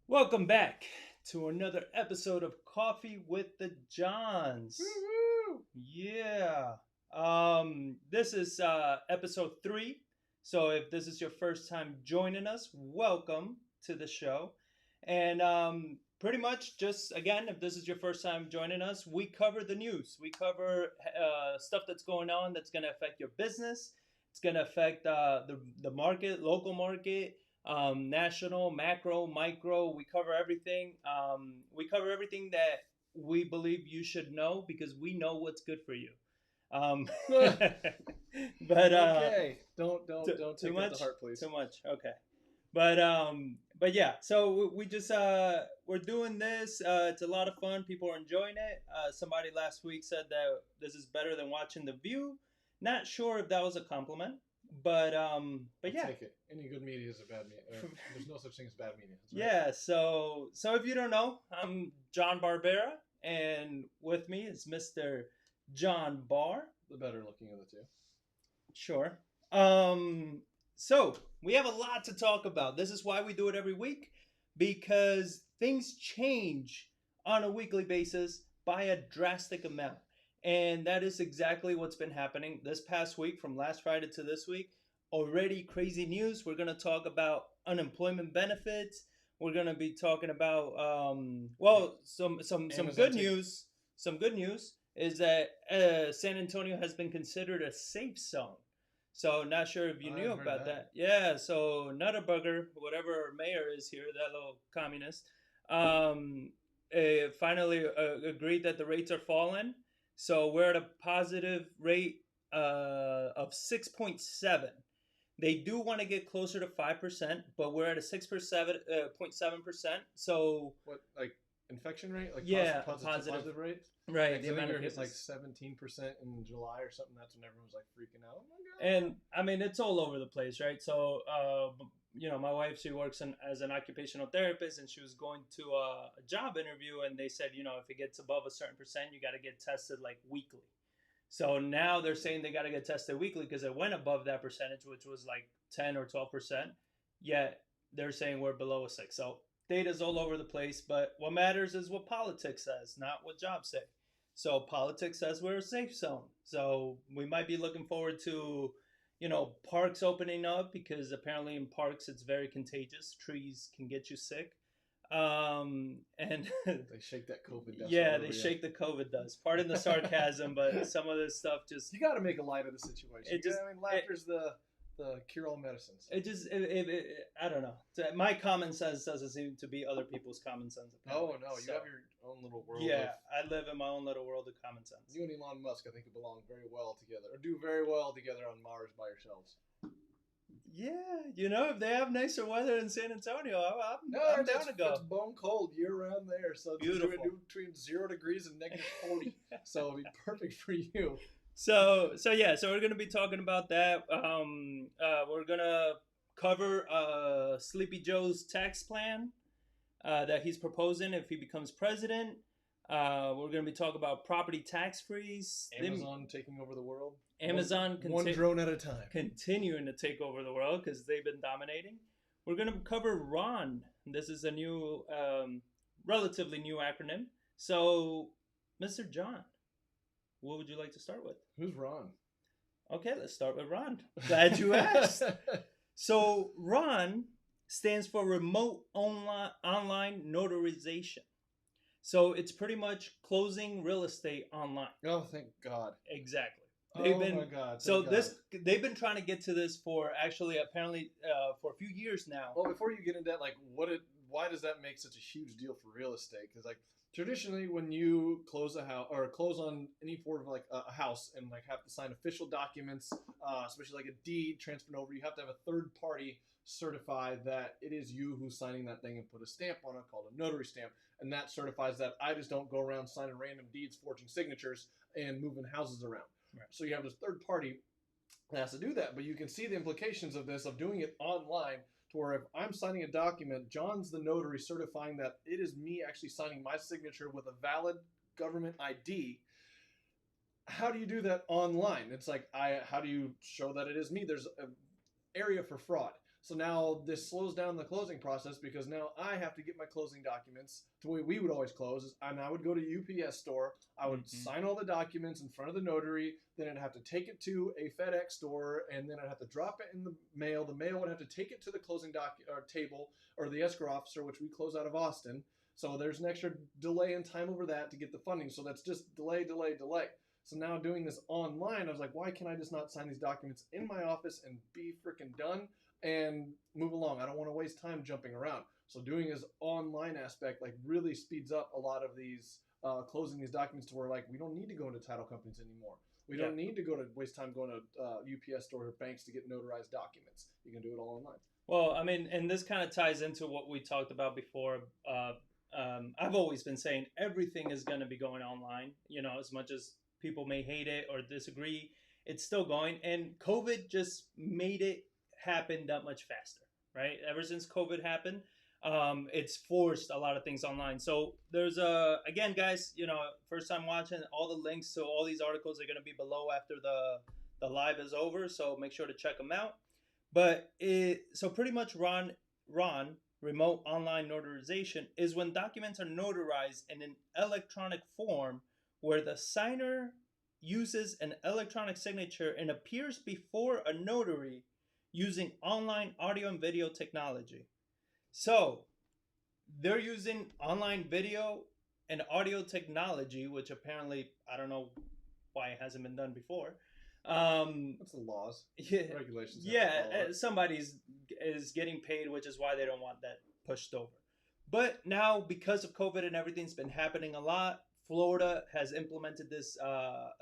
Welcome back to another episode of Coffee with the Johns. Woo-hoo! Yeah. This is episode 3. So if this is your first time joining us, welcome to the show. And pretty much just again, if this is your first time joining us, we cover the news. We cover stuff that's going on that's going to affect your business. It's going to affect the market, local market, national, macro, micro. We cover everything. We cover everything that we believe you should know because we know what's good for you. But Okay, don't too take that to much, heart, please. too much. Okay, but yeah. So we just we're doing this. It's a lot of fun. People are enjoying it. Somebody last week said that this is better than watching The View. Not sure if that was a compliment, but I'll yeah. take it. Any good media is a bad media. There's no such thing as bad media. That's right. Yeah, so if you don't know, I'm John Barbera, and with me is Mr. John Barr. The better looking of the two. Sure. So we have a lot to talk about. This is why we do it every week, because things change on a weekly basis by a drastic amount. And that is exactly what's been happening this past week, from last Friday to this week. Already crazy news. We're going to talk about unemployment benefits. We're going to be talking about some Amazon good news. Some good news is that San Antonio has been considered a safe zone. So not sure if you knew I've heard about that. that. Yeah. So Nutterbugger, whatever our mayor is here, that little communist, um, finally agreed that the rates are falling. So we're at a positive rate of 6.7. They do want to get closer to 5%, but we're at a 6.7%. So What, like infection rate? Like yeah, positive rate? right. Yeah, 'cause The I think amount we of were hitting like cases. 17% in July or something. That's when everyone was like freaking out. Oh my god. And I mean, it's all over the place, right? So, my wife, she works as an occupational therapist, and she was going to a job interview, and they said, if it gets above a certain percent, you got to get tested like weekly. So now they're saying they got to get tested weekly because it went above that percentage, which was like 10 or 12%. Yet they're saying we're below a 6. So data's all over the place. But what matters is what politics says, not what jobs say. So politics says we're a safe zone. So we might be looking forward to, parks opening up because apparently in parks it's very contagious. Trees can get you sick. And They shake that COVID dust. yeah, all they over you. shake the COVID dust. Pardon the sarcasm, but some of this stuff just You got to make a light of the situation. It just- I mean, laughter's the cure-all medicine. So. I don't know. My common sense doesn't seem to be other people's common sense. Oh Apparently. no, you So, have your own little world. yeah, Of, I live in my own little world of common sense. you and Elon Musk, I think, belong very well together, or do very well together on Mars by yourselves. Yeah, if they have nicer weather in San Antonio, I'm down to It's go. bone cold year round there, so it's Beautiful. between 0 degrees and negative 40. So it'll be perfect for you. So we're gonna be talking about that. We're gonna cover Sleepy Joe's tax plan that he's proposing if he becomes president. We're going to be talking about property tax freeze. Amazon taking over the world. Amazon one drone at a time. continuing to take over the world because they've been dominating. We're going to cover RON. This is a new, relatively new acronym. So, Mr. John, what would you like to start with? Who's Ron? Okay, let's start with RON. Glad you asked. So, RON stands for Remote Online Notarization. So it's pretty much closing real estate online. Oh, thank God. Exactly. My God. So thank God. they've been trying to get to this for apparently for a few years now. Well, before you get into that, like, why does that make such a huge deal for real estate? Because like traditionally, when you close a house or close on any form of like a house and like have to sign official documents, especially like a deed transferred over, you have to have a third party certify that it is you who's signing that thing and put a stamp on it called a notary stamp, and that certifies that I just don't go around signing random deeds, forging signatures, and moving houses around. Right. So you have this third party that has to do that, but you can see the implications of this, of doing it online, to where if I'm signing a document, John's the notary certifying that it is me actually signing my signature with a valid government ID. How do you do that online? It's like, how do you show that it is me? There's an area for fraud. So now this slows down the closing process because now I have to get my closing documents the way we would always close. And I would go to UPS store. I would sign all the documents in front of the notary. Then I'd have to take it to a FedEx store, and then I'd have to drop it in the mail. The mail would have to take it to the closing table or the escrow officer, which we close out of Austin. So there's an extra delay in time over that to get the funding. So that's just delay. So now doing this online, I was like, why can I just not sign these documents in my office and be freaking done and move along? I don't want to waste time jumping around. So doing this online aspect like really speeds up a lot of these closing these documents to where like we don't need to go into title companies anymore. We don't need to waste time going to UPS store or banks to get notarized documents. You can do it all online. Well, I mean, and this kind of ties into what we talked about before. I've always been saying everything is going to be going online, you know, as much as people may hate it or disagree, it's still going. And COVID just made it happen that much faster, right? Ever since COVID happened, it's forced a lot of things online. So there's again, guys, you know, first time watching, all the links to all these articles are going to be below after the live is over. So make sure to check them out. But so pretty much Ron, remote online notarization is when documents are notarized in an electronic form where the signer uses an electronic signature and appears before a notary using online audio and video technology. So they're using online video and audio technology, which apparently, I don't know why it hasn't been done before. That's the laws, regulations. Yeah, somebody is getting paid, which is why they don't want that pushed over. But now, because of COVID and everything's been happening a lot, Florida has implemented this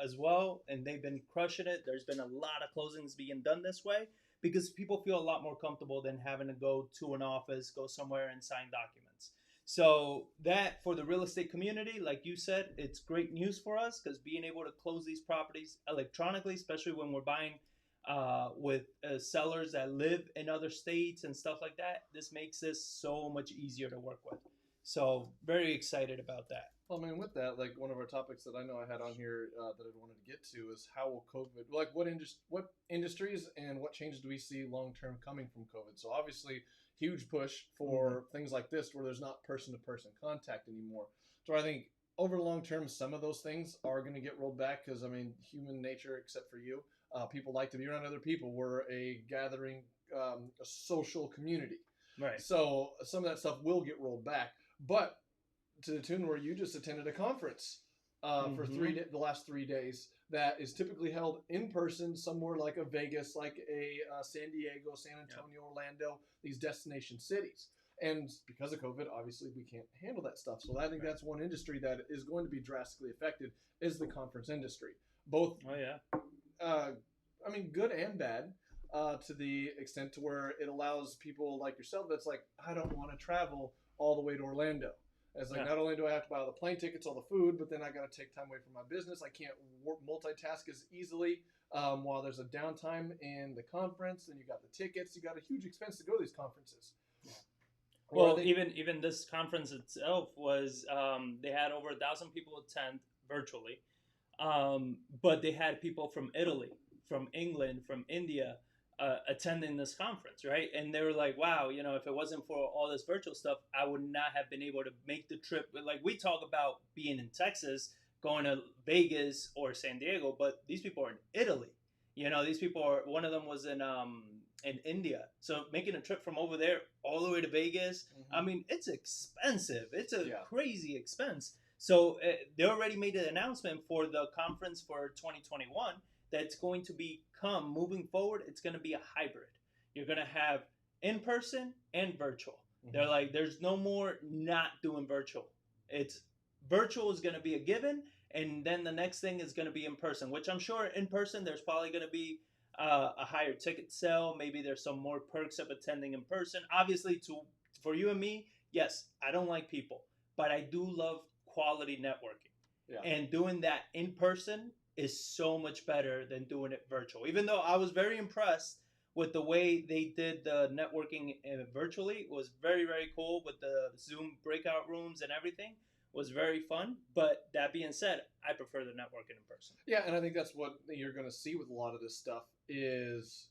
as well, and they've been crushing it. There's been a lot of closings being done this way because people feel a lot more comfortable than having to go to an office, go somewhere and sign documents. So that, for the real estate community, like you said, it's great news for us because being able to close these properties electronically, especially when we're buying with sellers that live in other states and stuff like that, this makes this so much easier to work with. So very excited about that. Well, I mean, with that, like one of our topics that I know I had on here that I wanted to get to is how will COVID, like what industries and what changes do we see long term coming from COVID? So obviously, huge push for things like this where there's not person-to-person contact anymore. So I think over the long term, some of those things are going to get rolled back because, I mean, human nature, except for you, people like to be around other people. We're a gathering, a social community. Right. So some of that stuff will get rolled back. But to the tune where you just attended a conference for the last 3 days that is typically held in person somewhere like a Vegas, like a San Diego, San Antonio, Orlando, these destination cities. And because of COVID, obviously we can't handle that stuff. So I think that's one industry that is going to be drastically affected is the conference industry. Both, I mean, good and bad to the extent to where it allows people like yourself that's like, I don't want to travel all the way to Orlando. It's like, not only do I have to buy all the plane tickets, all the food, but then I got to take time away from my business. I can't multitask as easily while there's a downtime in the conference. Then you got the tickets. You got a huge expense to go to these conferences. Well, even this conference itself was, they had over 1,000 people attend virtually, but they had people from Italy, from England, from India, attending this conference, right? And they were like, wow, you know, if it wasn't for all this virtual stuff, I would not have been able to make the trip. Like, we talk about being in Texas, going to Vegas or San Diego, but these people are in Italy. You know, these people are, one of them was in India. So making a trip from over there all the way to Vegas, I mean, it's expensive. It's a crazy expense. So they already made an announcement for the conference for 2021 that's going to become, moving forward, it's going to be a hybrid. You're going to have in-person and virtual. They're like, there's no more not doing virtual. It's virtual is going to be a given, and then the next thing is going to be in person, which I'm sure in person there's probably going to be a higher ticket sale. Maybe there's some more perks of attending in person. Obviously, for you and me, yes, I don't like people, but I do love quality networking. Yeah. And doing that in person is so much better than doing it virtual. Even though I was very impressed with the way they did the networking virtually. It was very, very cool with the Zoom breakout rooms and everything. It was very fun. But that being said, I prefer the networking in person. Yeah, and I think that's what you're going to see with a lot of this stuff is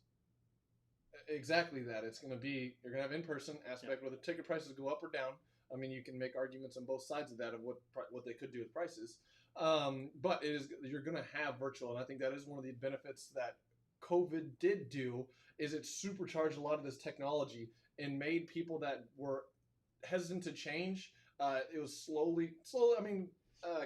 exactly that. It's going to be, you're going to have in-person aspect where the ticket prices go up or down. I mean, you can make arguments on both sides of that of what they could do with prices. But you're going to have virtual, and I think that is one of the benefits that COVID did do is it supercharged a lot of this technology and made people that were hesitant to change. It was slowly. I mean,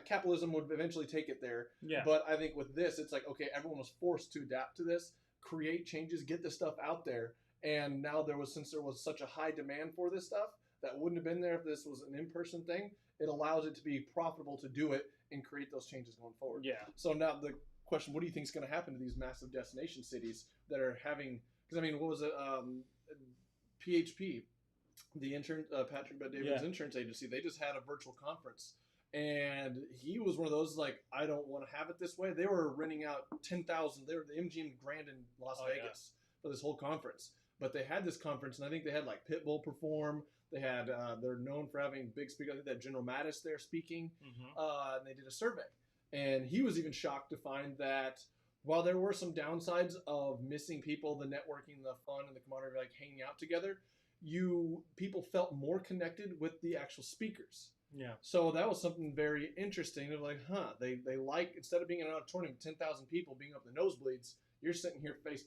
capitalism would eventually take it there. Yeah. But I think with this, it's like, okay, everyone was forced to adapt to this, create changes, get this stuff out there. And now since there was such a high demand for this stuff that wouldn't have been there if this was an in-person thing, it allows it to be profitable to do it and create those changes going forward. Yeah. So now the question, what do you think is going to happen to these massive destination cities that are having, because I mean, what was it? PHP, the Patrick Bet-David's insurance agency, they just had a virtual conference. And he was one of those like, I don't want to have it this way. They were renting out 10,000. They were the MGM Grand in Las Vegas for this whole conference. But they had this conference, and I think they had like Pitbull perform. They had they're known for having big speakers. I think they had General Mattis there speaking. And they did a survey, and he was even shocked to find that while there were some downsides of missing people, the networking, the fun, and the camaraderie of like hanging out together, people felt more connected with the actual speakers. Yeah. So that was something very interesting. They're like, they like, instead of being in an auditorium of 10,000 people being up the nosebleeds, you're sitting here face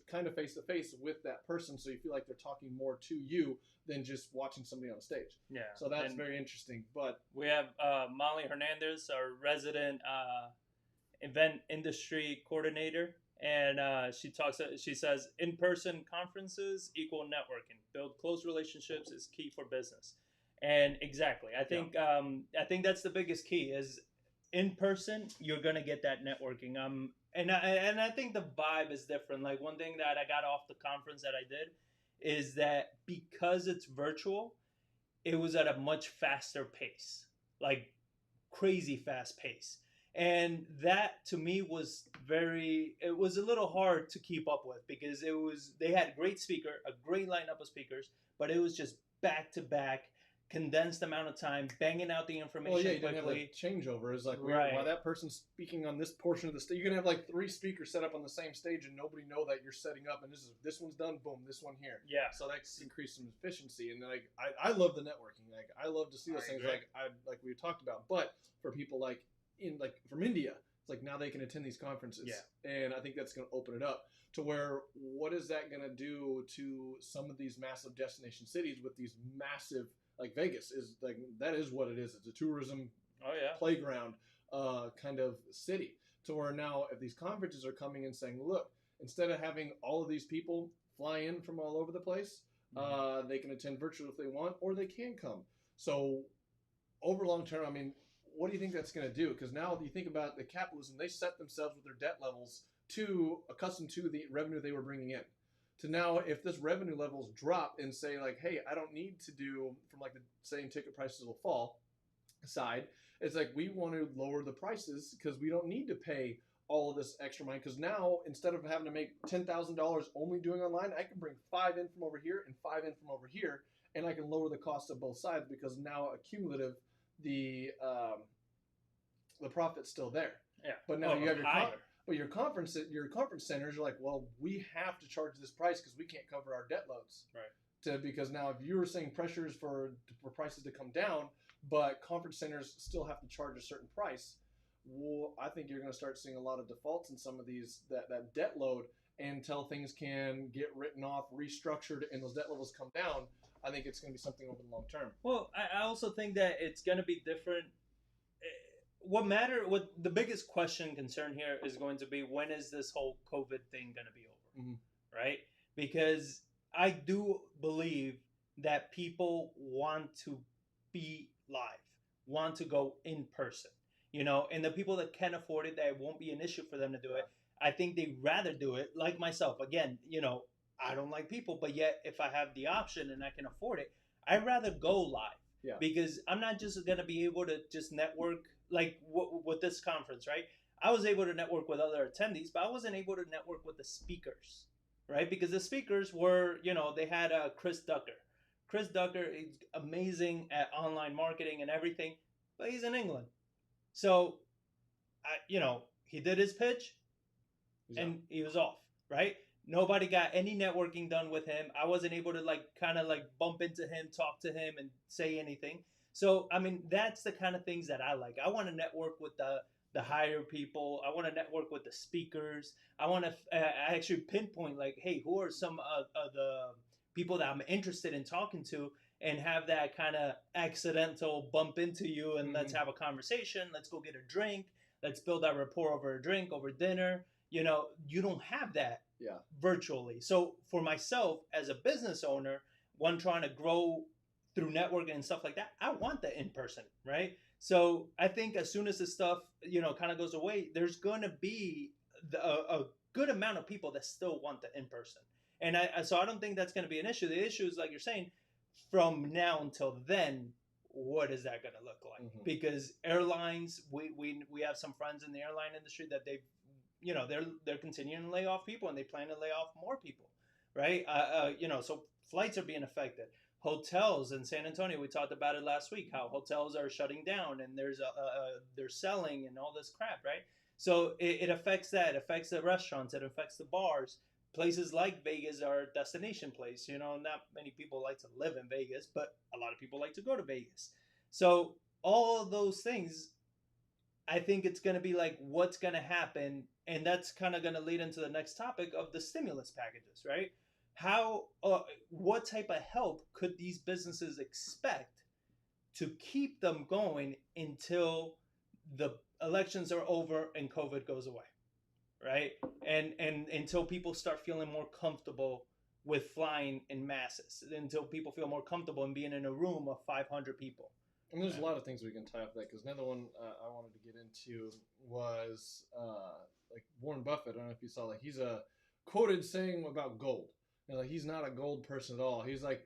to face with that person, so you feel like they're talking more to you than just watching somebody on stage. Yeah. So that's very interesting. But we have Molly Hernandez, our resident event industry coordinator, and she says in-person conferences equal networking. Build close relationships is key for business. And exactly, I think that's the biggest key is in person. You're gonna get that networking. And I think the vibe is different. Like one thing that I got off the conference that I did is that because it's virtual, it was at a much faster pace, like crazy fast pace. And that to me was it was a little hard to keep up with because they had a great speaker, a great lineup of speakers, but it was just back to back, condensed amount of time, banging out the information quickly. You didn't have like changeover. It's like, while that person's speaking on this portion of the stage, you can have like 3 speakers set up on the same stage and nobody know that you're setting up and this one's done, boom, this one here. Yeah. So that's increased some efficiency. And like, I love the networking. Like, I love to see those things like we talked about. But for people like from India, it's like now they can attend these conferences. Yeah. And I think that's going to open it up to where, what is that going to do to some of these massive destination cities with these massive, like Vegas is like, that is what it is. It's a tourism playground kind of city, to where now if these conferences are coming and saying, look, instead of having all of these people fly in from all over the place, they can attend virtually if they want, or they can come. So over long term, I mean, what do you think that's going to do? Because now you think about the capitalism, they set themselves with their debt levels accustomed to the revenue they were bringing in. To now, if this revenue levels drop and say like, hey, I don't need to do, from like the saying ticket prices will fall side, it's like we want to lower the prices because we don't need to pay all of this extra money. Because now, instead of having to make $10,000 only doing online, I can bring 5 in from over here and 5 in from over here, and I can lower the cost of both sides because now accumulative, the profit's still there. Yeah. But now you have your conference centers are like, well, we have to charge this price because we can't cover our debt loads. Right. Because now if you were saying pressures for prices to come down, but conference centers still have to charge a certain price, well, I think you're going to start seeing a lot of defaults in some of these that debt load until things can get written off, restructured, and those debt levels come down. I think it's going to be something over the long term. Well, I also think that it's going to be different. What the biggest question concern here is going to be, when is this whole COVID thing going to be over? Right? Because I do believe that people want to be live, want to go in person, and the people that can afford it, that it won't be an issue for them to do it. I think they'd rather do it, like myself. Again, I don't like people, but yet if I have the option and I can afford it, I'd rather go live. Yeah. Because I'm not just going to be able to just network like with this conference, right? I was able to network with other attendees, but I wasn't able to network with the speakers, right? Because the speakers were, they had Chris Ducker. Chris Ducker is amazing at online marketing and everything, but he's in England. So, he did his pitch and he was off, right? Nobody got any networking done with him. I wasn't able to like kind of like bump into him, talk to him, and say anything. So I mean, that's the kind of things that I like. I want to network with the higher people. I want to network with the speakers. I want to actually pinpoint like, hey, who are some of the people that I'm interested in talking to, and have that kind of accidental bump into you, and let's have a conversation. Let's go get a drink. Let's build that rapport over a drink, over dinner. You know, you don't have that virtually. So for myself as a business owner, one trying to grow through networking and stuff like that, I want the in person, right? So I think as soon as this stuff, you know, kind of goes away, there's going to be a good amount of people that still want the in person. And so I don't think that's going to be an issue. The issue is, like you're saying, from now until then, what is that going to look like? Because airlines, we have some friends in the airline industry that they've, you know, they're continuing to lay off people, and they plan to lay off more people, right? You know, so flights are being affected. Hotels in San Antonio, we talked about it last week, how hotels are shutting down, and they're selling and all this crap, right? So it affects that. It affects the restaurants. It affects the bars. Places like Vegas are a destination place. You know, not many people like to live in Vegas, but a lot of people like to go to Vegas. So all of those things, I think it's going to be like, what's going to happen? And that's kind of going to lead into the next topic of the stimulus packages, right? How, what type of help could these businesses expect to keep them going until the elections are over and COVID goes away, right? And until people start feeling more comfortable with flying in masses, until people feel more comfortable in being in a room of 500 people. And there's a lot of things we can tie up that, because another one I wanted to get into was like Warren Buffett. I don't know if you saw, like, he's quoted saying about gold. You know, like, he's not a gold person at all. He's like,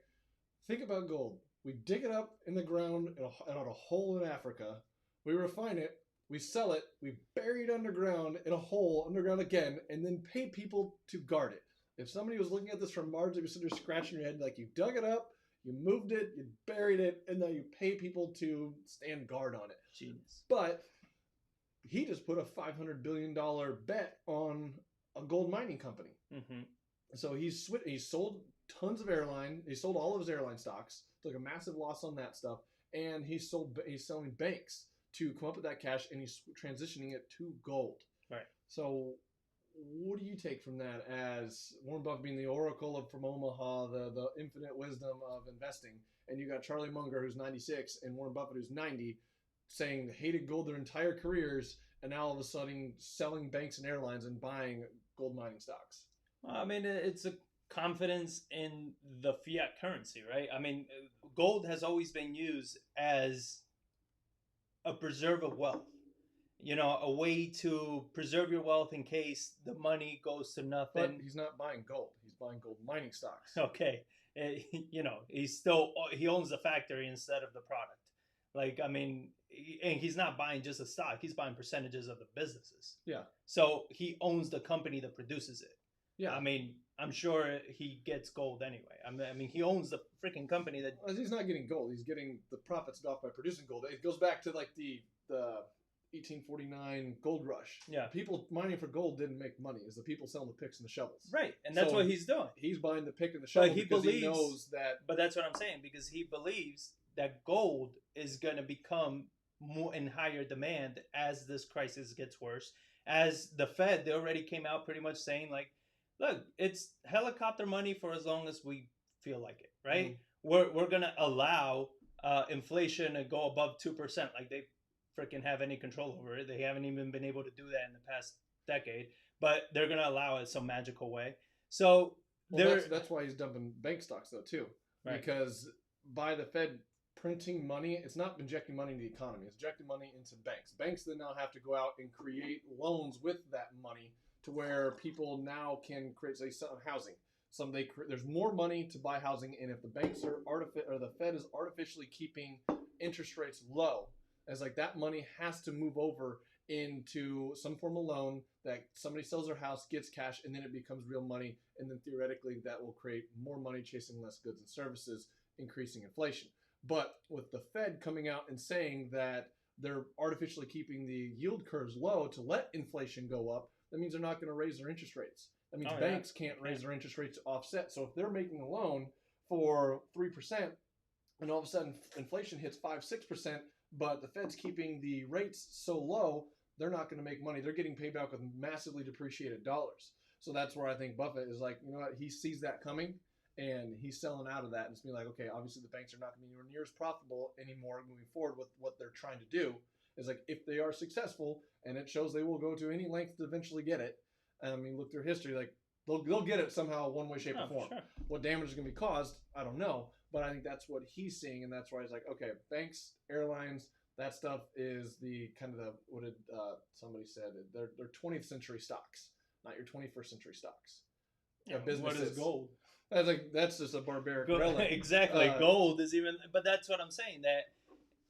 think about gold. We dig it up in the ground in a hole in Africa. We refine it. We sell it. We bury it underground in a hole underground again, and then pay people to guard it. If somebody was looking at this from Mars, they'd be sitting there scratching your head like, you dug it up, you moved it, you buried it, and now you pay people to stand guard on it. Genius. But he just put a $500 billion bet on a gold mining company. So he sold tons of he sold all of his airline stocks, took a massive loss on that stuff, and he's selling banks to come up with that cash, and he's transitioning it to gold. Right. So what do you take from that as Warren Buffett being the oracle from Omaha, the infinite wisdom of investing, and you got Charlie Munger, who's 96, and Warren Buffett, who's 90, saying they hated gold their entire careers, and now all of a sudden selling banks and airlines and buying gold mining stocks? I mean, it's a confidence in the fiat currency, right? I mean, gold has always been used as a preserve of wealth. You know, a way to preserve your wealth in case the money goes to nothing. But he's not buying gold. He's buying gold mining stocks. Okay. You know, he owns the factory instead of the product. Like, I mean, and he's not buying just a stock. He's buying percentages of the businesses. Yeah. So he owns the company that produces it. Yeah. I mean, I'm sure he gets gold anyway. I mean, he owns the freaking company that... Well, he's not getting gold. He's getting the profits off by producing gold. It goes back to like the 1849 gold rush. Yeah. People mining for gold didn't make money. It's the people selling the picks and the shovels. Right. And that's what he's doing. He's buying the pick and the shovel because he knows that... But that's what I'm saying, because he believes that gold is going to become more in higher demand as this crisis gets worse. As the Fed, they already came out pretty much saying, like, look, it's helicopter money for as long as we feel like it, right? We're going to allow inflation to go above 2%. Like, they freaking have any control over it. They haven't even been able to do that in the past decade, but they're going to allow it some magical way. So that's why he's dumping bank stocks, though, too. Right. Because by the Fed printing money, it's not injecting money into the economy. It's injecting money into banks. Banks then now have to go out and create loans with that money to where people now can create, say, housing. There's more money to buy housing, and if the banks are the Fed is artificially keeping interest rates low, as like that money has to move over into some form of loan that somebody sells their house, gets cash, and then it becomes real money, and then theoretically that will create more money chasing less goods and services, increasing inflation. But with the Fed coming out and saying that they're artificially keeping the yield curves low to let inflation go up, that means they're not going to raise their interest rates. That means banks can't raise their interest rates to offset. So if they're making a loan for 3%, and all of a sudden inflation hits 5-6%, but the Fed's keeping the rates so low, they're not going to make money. They're getting paid back with massively depreciated dollars. So that's where I think Buffett is like, you know what, he sees that coming and he's selling out of that. And it's being like, okay, obviously the banks are not going to be near as profitable anymore moving forward with what they're trying to do. Is like, if they are successful, and it shows they will go to any length to eventually get it. I mean, look through history, like they'll get it somehow, one way, shape, or form. Sure. What damage is going to be caused, I don't know. But I think that's what he's seeing, and that's why he's like, okay, banks, airlines, that stuff is the kind of the, what did somebody said, they're 20th century stocks, not your 21st century stocks. Yeah, what is gold? I was like, that's just a barbaric relic. Exactly. Gold is even, but that's what I'm saying, that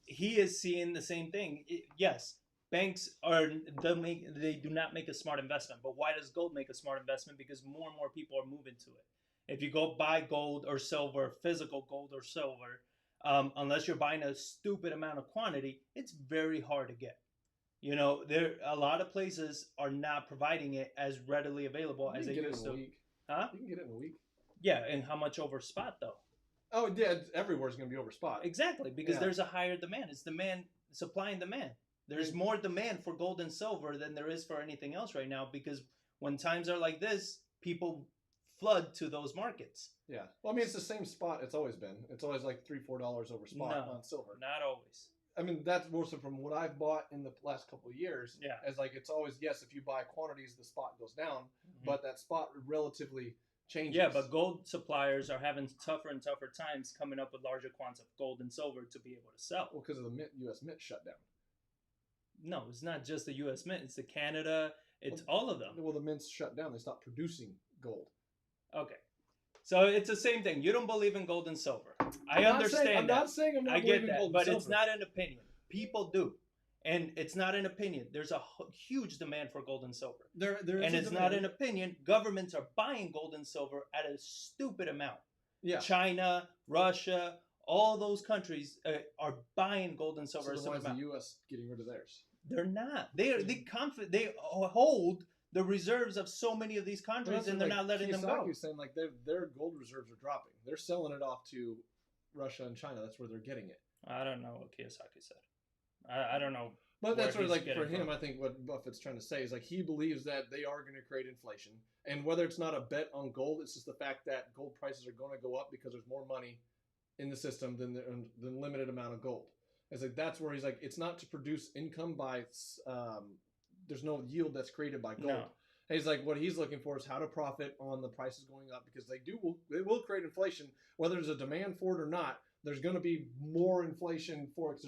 he is seeing the same thing. Yes, banks they do not make a smart investment, but why does gold make a smart investment? Because more and more people are moving to it. If you go buy gold or silver, physical gold or silver, unless you're buying a stupid amount of quantity, it's very hard to get. You know, there a lot of places are not providing it as readily available as they used to. Huh? You can get it in a week. Yeah, and how much over spot though? Oh, yeah, everywhere's going to be over spot. Exactly, because there's a higher demand. It's demand, supply and demand. There's more demand for gold and silver than there is for anything else right now, because when times are like this, people flood to those markets. Yeah. Well, I mean, it's the same spot it's always been. It's always like $3-4 over spot on silver. Not always. I mean, that's mostly from what I've bought in the last couple of years. Yeah. As like, it's always, yes, if you buy quantities, the spot goes down, but that spot relatively changes. Yeah, but gold suppliers are having tougher and tougher times coming up with larger quantities of gold and silver to be able to sell. Well, because of the U.S. Mint shutdown. No, it's not just the U.S. Mint. It's the Canada. It's all of them. Well, the mints shut down. They stopped producing gold. Okay. So it's the same thing. You don't believe in gold and silver. I understand that. I'm not saying I'm not believing in gold and silver. But it's not an opinion. People do. And it's not an opinion. There's a huge demand for gold and silver. There is and it's not an opinion. Governments are buying gold and silver at a stupid amount. Yeah. China, Russia, all those countries are buying gold and silver. So why is the U.S. getting rid of theirs? They're not. They hold the reserves of so many of these countries, and they're not letting them go. Kiyosaki's saying like their gold reserves are dropping. They're selling it off to Russia and China. That's where they're getting it. I don't know what Kiyosaki said. I don't know. But that's where, like, for him, I think what Buffett's trying to say is, like, he believes that they are going to create inflation. And whether it's not a bet on gold, it's just the fact that gold prices are going to go up because there's more money in the system than limited amount of gold. It's like, that's where he's like, it's not to produce income by, there's no yield that's created by gold. No. He's like, what he's looking for is how to profit on the prices going up, because they will create inflation, whether there's a demand for it or not. There's going to be more inflation for it.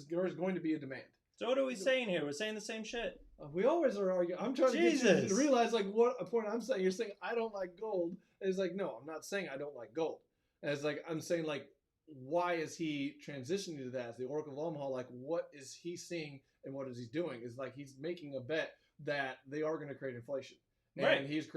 There's going to be a demand. So what are we saying here? We're saying the same shit. We always are arguing. I'm trying to get you to realize, like, what a point I'm saying. You're saying I don't like gold. And it's like, no, I'm not saying I don't like gold. And it's like, I'm saying, like, why is he transitioning to that as the Oracle of Omaha? Like, what is he seeing and what is he doing? Is like he's making a bet that they are going to create inflation. And he's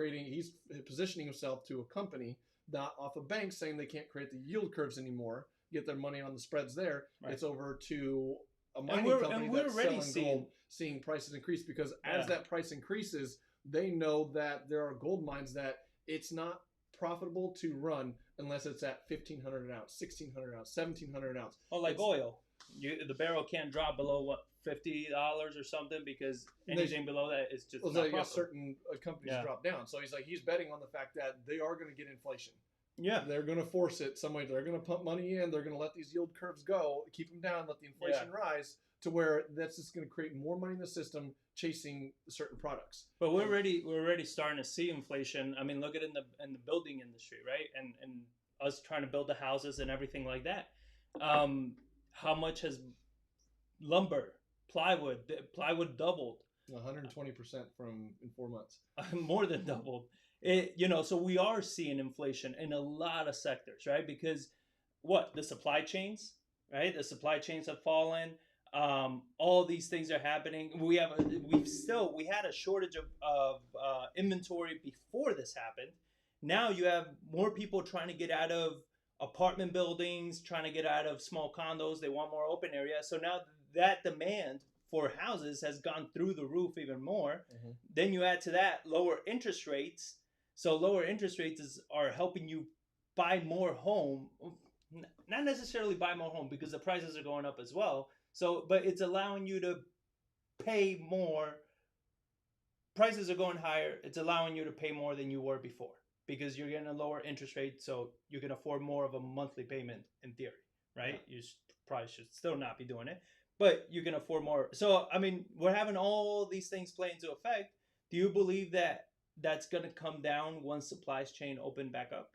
positioning himself to a company, not off of banks, saying they can't create the yield curves anymore, get their money on the spreads there. Right. It's over to a mining company that's selling gold, seeing prices increase, because as that price increases, they know that there are gold mines that it's not profitable to run unless it's at 1,500 an ounce, 1,600 an ounce, 1,700 an ounce. Oh, like oil. The barrel can't drop below, what, $50 or something, because anything below that is just not profitable. Certain companies drop down. So he's betting on the fact that they are going to get inflation. Yeah. They're going to force it some way. They're going to pump money in. They're going to let these yield curves go, keep them down, let the inflation rise, to where that's just going to create more money in the system chasing certain products. But we're already starting to see inflation. I mean, look at it in the building industry, right? And us trying to build the houses and everything like that. How much has lumber, plywood doubled? 120% in 4 months. More than doubled. So we are seeing inflation in a lot of sectors, right? Because the supply chains, right? The supply chains have fallen. All these things are happening. We had a shortage of inventory before this happened. Now you have more people trying to get out of apartment buildings, trying to get out of small condos. They want more open area. So now that demand for houses has gone through the roof even more. Mm-hmm. Then you add to that lower interest rates. So lower interest rates are helping you buy more home, not necessarily buy more home because the prices are going up as well. So, but it's allowing you to pay more. Prices are going higher. It's allowing you to pay more than you were before because you're getting a lower interest rate, so you can afford more of a monthly payment in theory, right? You probably should still not be doing it, but you can afford more. So, I mean, we're having all these things play into effect. Do you believe that that's going to come down once supply chain open back up?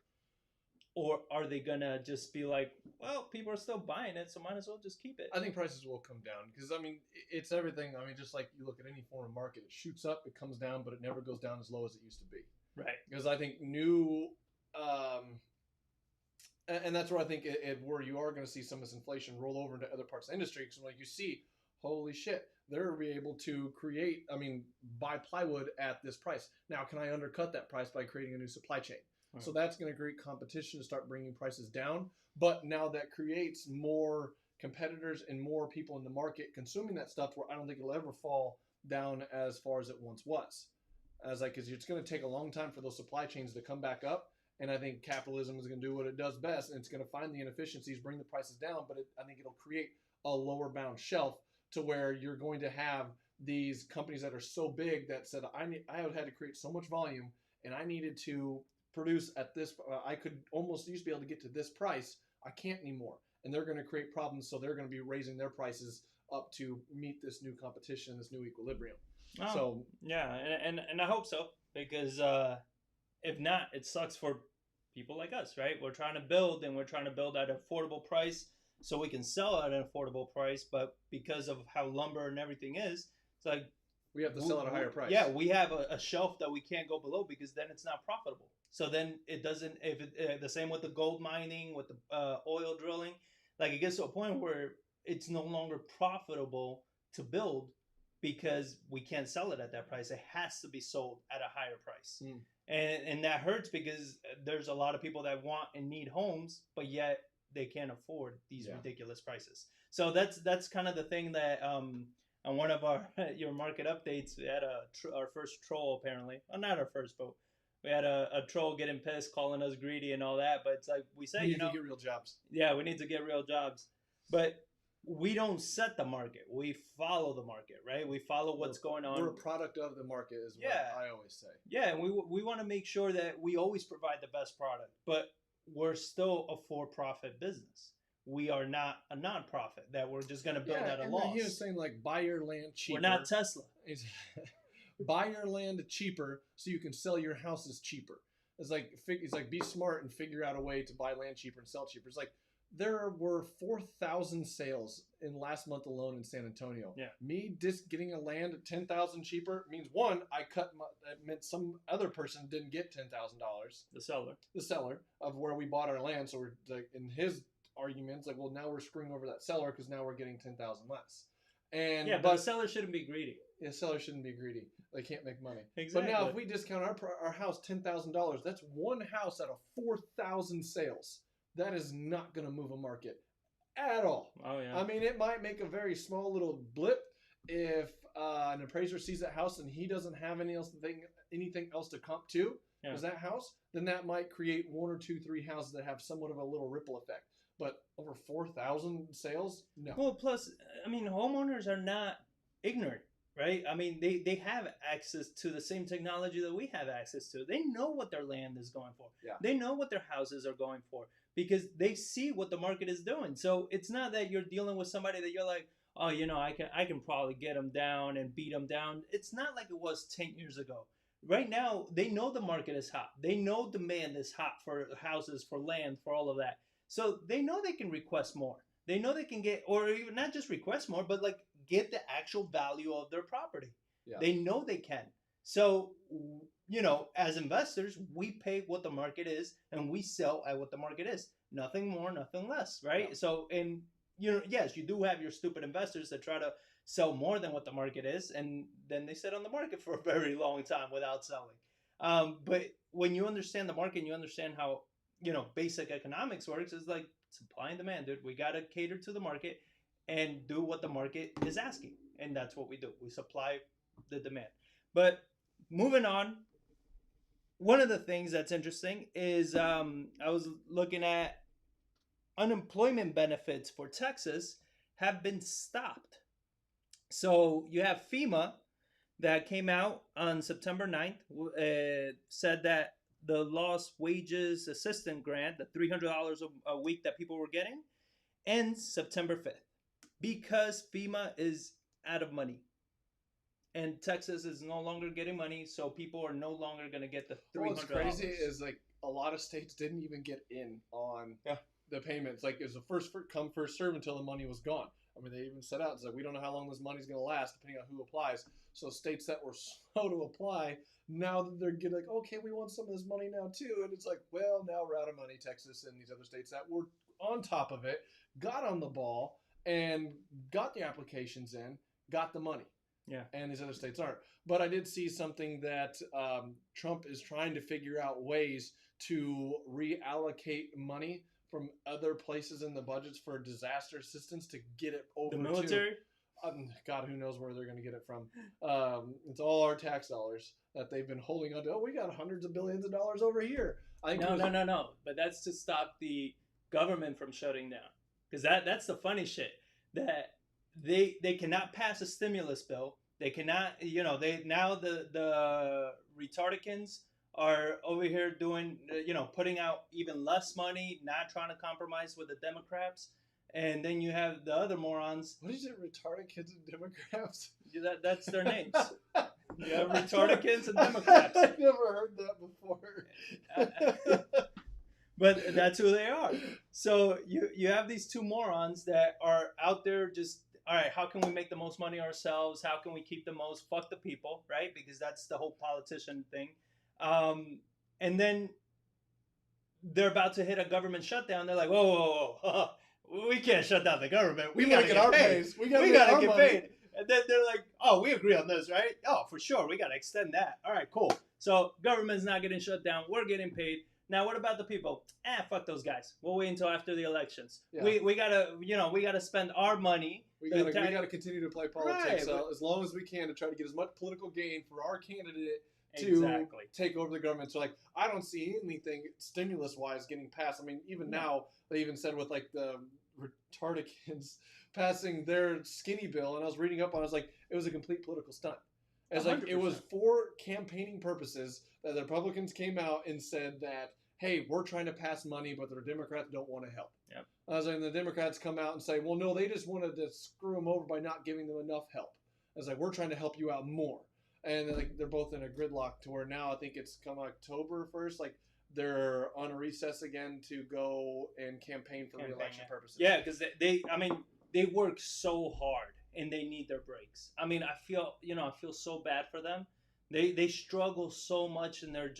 Or are they going to just be like, well, people are still buying it, so might as well just keep it? I think prices will come down because, I mean, it's everything. I mean, just like you look at any foreign market, it shoots up, it comes down, but it never goes down as low as it used to be. Right. Because I think and that's where I think where you are going to see some of this inflation roll over into other parts of the industry. Because like you see, holy shit, they're able to buy plywood at this price. Now, can I undercut that price by creating a new supply chain? Right. So that's going to create competition to start bringing prices down. But now that creates more competitors and more people in the market consuming that stuff, where I don't think it'll ever fall down as far as it once was. Because it's going to take a long time for those supply chains to come back up. And I think capitalism is going to do what it does best, and it's going to find the inefficiencies, bring the prices down, but I think it'll create a lower bound shelf to where you're going to have these companies that are so big that said, I had to create so much volume, and I needed to produce at this, I could almost used to be able to get to this price. I can't anymore. And they're going to create problems, so they're going to be raising their prices up to meet this new competition, this new equilibrium. Oh, so yeah, and I hope so, because if not, it sucks for people like us, right? We're trying to build, and we're trying to build at an affordable price so we can sell at an affordable price, but because of how lumber and everything is, it's like we have to sell at a higher price. Yeah, we have a shelf that we can't go below because then it's not profitable. So then it doesn't. The same with the gold mining, with the oil drilling, like it gets to a point where it's no longer profitable to build because we can't sell it at that price. It has to be sold at a higher price. And that hurts because there's a lot of people that want and need homes, but yet they can't afford these ridiculous prices. So that's kind of the thing that on one of your market updates, we had our first troll, apparently. Well, not our first, but we had a troll getting pissed, calling us greedy and all that. But it's like we say, we need to get real jobs. Yeah, we need to get real jobs. But we don't set the market. We follow the market, right? We follow what's going on. We're a product of the market is what I always say. Yeah, and we want to make sure that we always provide the best product, but we're still a for-profit business. We are not a non-profit that we're just going to build at a loss. He was saying, like, buy your land cheaper. We're not Tesla. Buy your land cheaper so you can sell your houses cheaper. It's like be smart and figure out a way to buy land cheaper and sell cheaper. It's like, there were 4,000 sales in last month alone in San Antonio. Yeah. Me just getting a land at $10,000 cheaper means, one, that meant some other person didn't get $10,000. The seller of where we bought our land. So we're like, in his arguments, like, well, now we're screwing over that seller because now we're getting $10,000 less. And but the seller shouldn't be greedy. Yeah, seller shouldn't be greedy. They can't make money. Exactly. But now if we discount our house $10,000, that's one house out of 4,000 sales. That is not going to move a market at all. Oh, yeah. I mean, it might make a very small little blip if an appraiser sees that house and he doesn't have anything else to comp to as that house, then that might create 1 or 2, 3 houses that have somewhat of a little ripple effect. But over 4,000 sales? No. Well, plus, I mean, homeowners are not ignorant, right? I mean, they have access to the same technology that we have access to. They know what their land is going for. Yeah. They know what their houses are going for because they see what the market is doing. So it's not that you're dealing with somebody that you're like, oh, I can probably get them down and beat them down. It's not like it was 10 years ago. Right now, they know the market is hot. They know demand is hot for houses, for land, for all of that. So they know they can request more. They know they can get, or even not just request more, but like get the actual value of their property. Yeah. They know they can. So, as investors, we pay what the market is and we sell at what the market is. Nothing more, nothing less, right? Yeah. So, yes, you do have your stupid investors that try to sell more than what the market is, and then they sit on the market for a very long time without selling. But when you understand the market and you understand how, basic economics works, is like supply and demand, dude. We got to cater to the market and do what the market is asking. And that's what we do. We supply the demand. But moving on, one of the things that's interesting is I was looking at unemployment benefits for Texas have been stopped. So you have FEMA that came out on September 9th, said that the lost wages assistant grant, the $300 a week that people were getting, ends September 5th because FEMA is out of money. And Texas is no longer getting money, so people are no longer going to get the $300. What's crazy is like a lot of states didn't even get in on the payments. Like it was a first come first serve until the money was gone. I mean, they even set out, it's like we don't know how long this money's going to last, depending on who applies. So states that were slow to apply, now that they're getting like, okay, we want some of this money now too, and it's like, well, now we're out of money. Texas and these other states that were on top of it got on the ball and got the applications in, got the money. Yeah. And these other states aren't. But I did see something that Trump is trying to figure out ways to reallocate money from other places in the budgets for disaster assistance to get it over the military. God, who knows where they're going to get it from? It's all our tax dollars that they've been holding on to. Oh, we got hundreds of billions of dollars over here. I think no. But that's to stop the government from shutting down. Because that's the funny shit. That they cannot pass a stimulus bill. They cannot, the retardicans are over here doing, putting out even less money, not trying to compromise with the Democrats. And then you have the other morons. What is it, retarded kids and Democrats? That's their names. You have retardicans and Democrats. I've never heard that before. But that's who they are. So you have these two morons that are out there just, all right, how can we make the most money ourselves? How can we keep the most? Fuck the people, right? Because that's the whole politician thing. And then they're about to hit a government shutdown. They're like, whoa. We can't shut down the government. We gotta get our paid. We gotta get paid. And then they're like, oh, we agree on this, right? Oh, for sure. We gotta extend that. All right, cool. So government's not getting shut down. We're getting paid. Now, what about the people? Fuck those guys. We'll wait until after the elections. Yeah. We gotta spend our money. We gotta continue to play politics as long as we can to try to get as much political gain for our candidate to take over the government. So, like, I don't see anything stimulus-wise getting passed. I mean, even now, they even said with, like, the retardicans passing their skinny bill, and I was reading up on it, I was like, it was a complete political stunt. It's 100%. Like, it was for campaigning purposes that the Republicans came out and said that, hey, we're trying to pass money, but the Democrats don't want to help. Yep. I was like, the Democrats come out and say, well, no, they just wanted to screw them over by not giving them enough help. I was like, we're trying to help you out more. And they're both in a gridlock to where now I think it's come October 1st, like they're on a recess again to go and campaign for re-election purposes. Yeah, because they work so hard and they need their breaks. I mean, I feel so bad for them. They struggle so much in their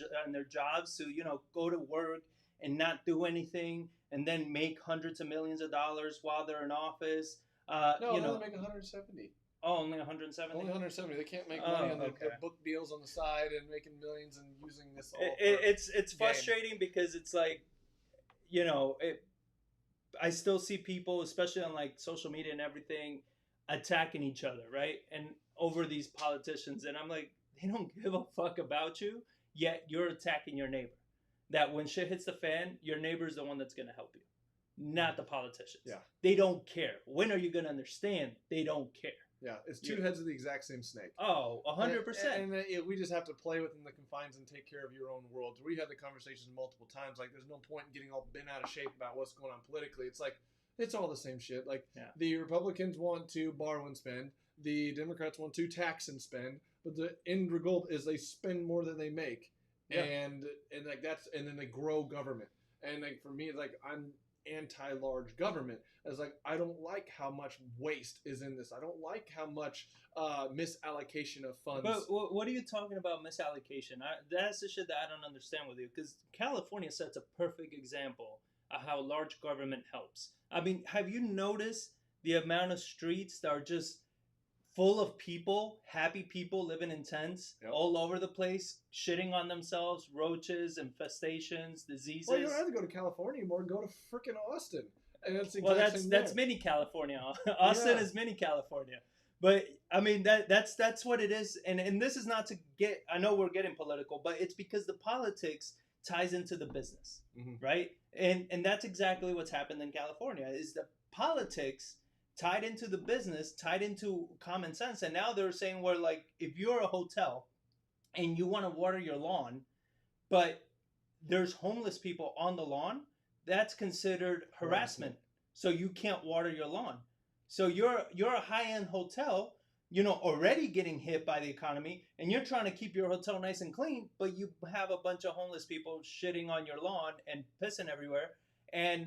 jobs to go to work and not do anything and then make hundreds of millions of dollars while they're in office. They make 170. Oh, only 170. Only 170. They can't make money on their book deals on the side and making millions and using this. It's frustrating because it's like, I still see people, especially on like social media and everything, attacking each other, right? And over these politicians, and I'm like, they don't give a fuck about you, yet you're attacking your neighbor. That when shit hits the fan, your neighbor's the one that's going to help you, not the politicians. Yeah. They don't care. When are you going to understand? They don't care. Yeah, it's two heads of the exact same snake. Oh, 100%. And we just have to play within the confines and take care of your own world. We had the conversations multiple times. Like, there's no point in getting all bent out of shape about what's going on politically. It's like, it's all the same shit. Like, the Republicans want to borrow and spend. The Democrats want to tax and spend. But the end result is they spend more than they make. Yeah. And like and then they grow government. And like for me, it's like I'm anti-large government. As like I don't like how much waste is in this. I don't like how much misallocation of funds. But what are you talking about misallocation? That's the shit that I don't understand with you. Because California sets a perfect example of how large government helps. I mean, have you noticed the amount of streets that are just full of people, happy people living in tents all over the place, shitting on themselves, roaches, infestations, diseases. Well, you don't have to go to California anymore. Go to freaking Austin. And that's that's mini California. Austin is mini California. But I mean that's what it is, and this is not to get. I know we're getting political, but it's because the politics ties into the business, right? And that's exactly what's happened in California. Is the politics tied into the business, tied into common sense, and now they're saying where like if you're a hotel and you want to water your lawn, but there's homeless people on the lawn, that's considered harassment. So you can't water your lawn. So you're a high-end hotel, already getting hit by the economy, and you're trying to keep your hotel nice and clean, but you have a bunch of homeless people shitting on your lawn and pissing everywhere, and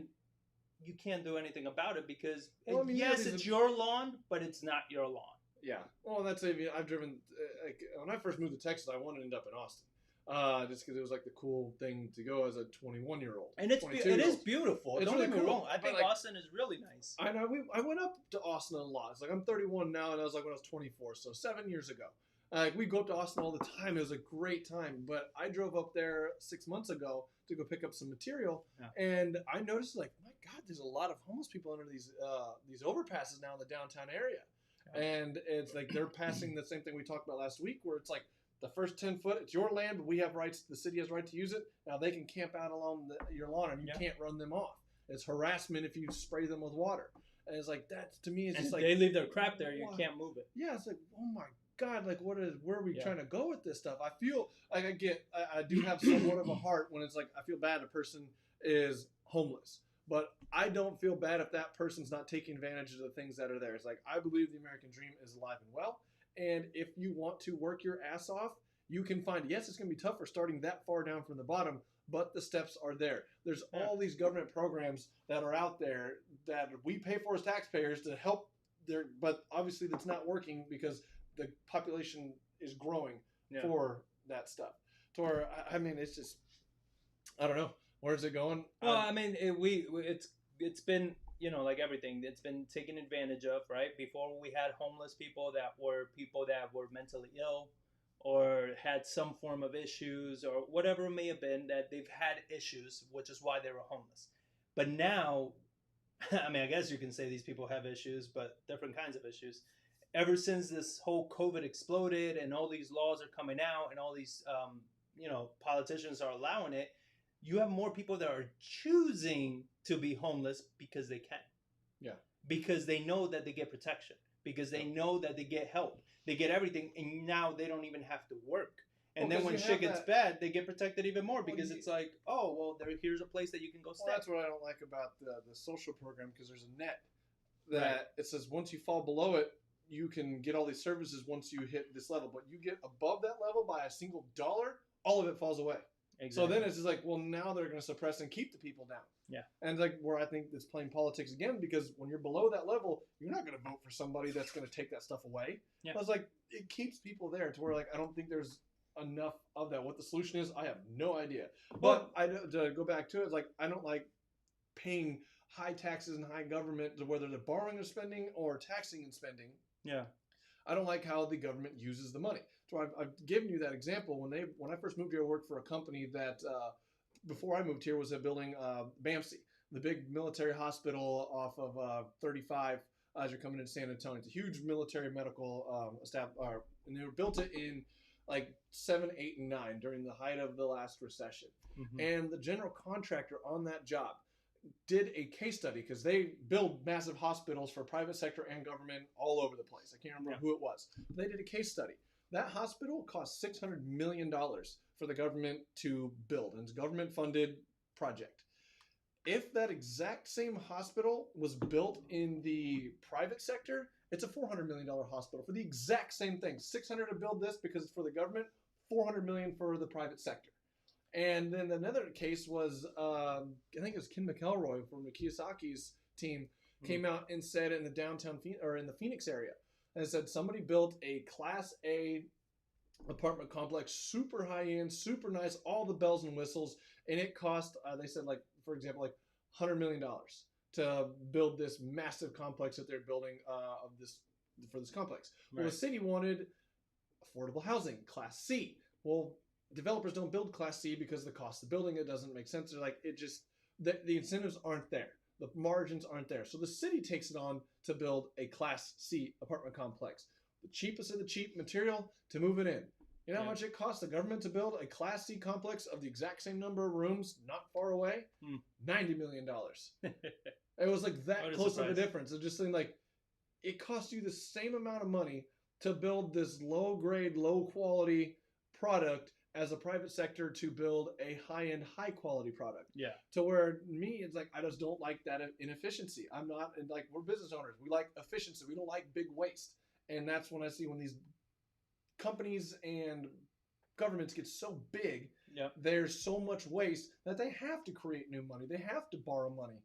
you can't do anything about it because yes, it's your lawn, but it's not your lawn. Yeah. Well, that's I've driven like when I first moved to Texas, I wanted to end up in Austin. Just because it was like the cool thing to go as a 21-year-old. And it is beautiful. Don't get me wrong. I think Austin is really nice. I know. I went up to Austin a lot. It's like I'm 31 now, and I was like when I was 24, so 7 years ago. We go up to Austin all the time. It was a great time. But I drove up there 6 months ago to go pick up some material, and I noticed like, my God, there's a lot of homeless people under these overpasses now in the downtown area, and it's like they're passing the same thing we talked about last week, where it's like, the first 10 foot, it's your land, but we have rights. The city has right to use it. Now they can camp out along your lawn, and you can't run them off. It's harassment if you spray them with water. And it's like that to me. It's just like they leave their crap there. You can't move it. Yeah, it's like, oh my God, like where are we trying to go with this stuff? I feel like I do have somewhat of a heart when it's like I feel bad a person is homeless, but I don't feel bad if that person's not taking advantage of the things that are there. It's like I believe the American dream is alive and well. And if you want to work your ass off, you can find, yes, it's going to be tougher starting that far down from the bottom, but the steps are there. There's all these government programs that are out there that we pay for as taxpayers to help but obviously that's not working because the population is growing for that stuff. So, I mean, it's just, I don't know. Where's it going? Well, I mean, it's been, like everything, it's been taken advantage of, right? Before we had homeless people that were mentally ill or had some form of issues or whatever it may have been, that they've had issues, which is why they were homeless. But now, I mean, I guess you can say these people have issues, but different kinds of issues. Ever since this whole COVID exploded and all these laws are coming out and all these, politicians are allowing it, you have more people that are choosing to be homeless because they can. Yeah. Because they know that they get protection. Because they know that they get help. They get everything, and now they don't even have to work. And then when shit gets bad, they get protected even more because it's like, oh, well, here's a place that you can go stay. Well, that's what I don't like about the social program, because there's a net that it says once you fall below it, you can get all these services once you hit this level. But you get above that level by a single dollar, all of it falls away. Exactly. So then it's just like, well, now they're going to suppress and keep the people down. Yeah. And like where I think it's playing politics again, because when you're below that level, you're not going to vote for somebody that's going to take that stuff away. Yeah. But it's like, it keeps people there to where like, I don't think there's enough of that. What the solution is, I have no idea. But to go back to it, it's like, I don't like paying high taxes and high government to whether they're borrowing or spending or taxing and spending. Yeah. I don't like how the government uses the money. So I've given you that example. When I first moved here, I worked for a company that before I moved here was building BAMC, the big military hospital off of 35 as you're coming into San Antonio. It's a huge military medical staff, and they built it in like 7, 8, and 9 during the height of the last recession. Mm-hmm. And the general contractor on that job did a case study because they build massive hospitals for private sector and government all over the place. I can't remember who it was. But they did a case study. That hospital cost $600 million for the government to build, and it's a government-funded project. If that exact same hospital was built in the private sector, it's a $400 million hospital for the exact same thing. $600 to build this because it's for the government, $400 million for the private sector. And then another case was, I think it was Ken McElroy from the Kiyosaki's team came out and said in the downtown or in the Phoenix area, and said somebody built a Class A apartment complex, super high end, super nice, all the bells and whistles, and it cost, they said, like, for example, like $100 million to build this massive complex that they're building for this complex. Right. Well, the city wanted affordable housing, Class C. Well, developers don't build Class C because of the cost of building. It doesn't make sense. They're like, the incentives aren't there. The margins aren't there. So the city takes it on to build a Class C apartment complex. The cheapest of the cheap material to move it in. You know how much it costs the government to build a Class C complex of the exact same number of rooms not far away? $90 million. It was like that close of a difference. It just seemed like it cost you the same amount of money to build this low grade, low quality product as a private sector to build a high-end, high-quality product. Yeah. To where me, it's like, I just don't like that inefficiency. I'm not, like, we're business owners. We like efficiency. We don't like big waste. And that's when I see when these companies and governments get so big, there's so much waste that they have to create new money. They have to borrow money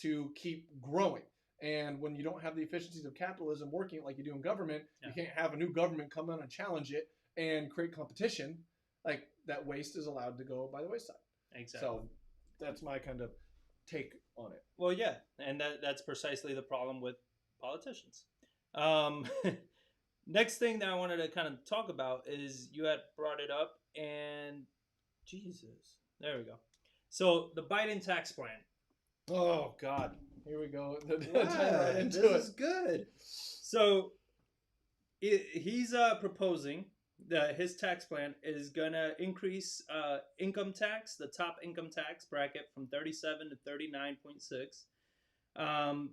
to keep growing. And when you don't have the efficiencies of capitalism working like you do in government, you can't have a new government come in and challenge it and create competition. Like, that waste is allowed to go by the wayside. Exactly. So that's my kind of take on it. Well, yeah, and that's precisely the problem with politicians. Next thing that I wanted to kind of talk about is you had brought it up, and Jesus, there we go. So the Biden tax plan. Oh God, here we go. Wow, this is good. So he's proposing that his tax plan is gonna increase income tax, the top income tax bracket, from 37 to 39.6.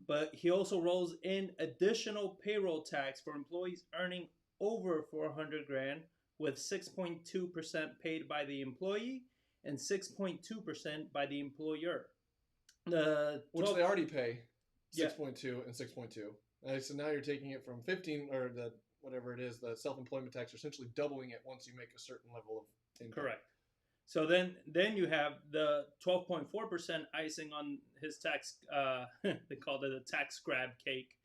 But he also rolls in additional payroll tax for employees earning over 400 grand, with 6.2% paid by the employee and 6.2% by the employer. Which they already pay 6.2 and 6.2. So now you're taking it from 15, or the whatever it is, the self-employment tax, you're essentially doubling it once you make a certain level of income. Correct. So then you have the 12.4% icing on his tax, they called it a tax grab cake,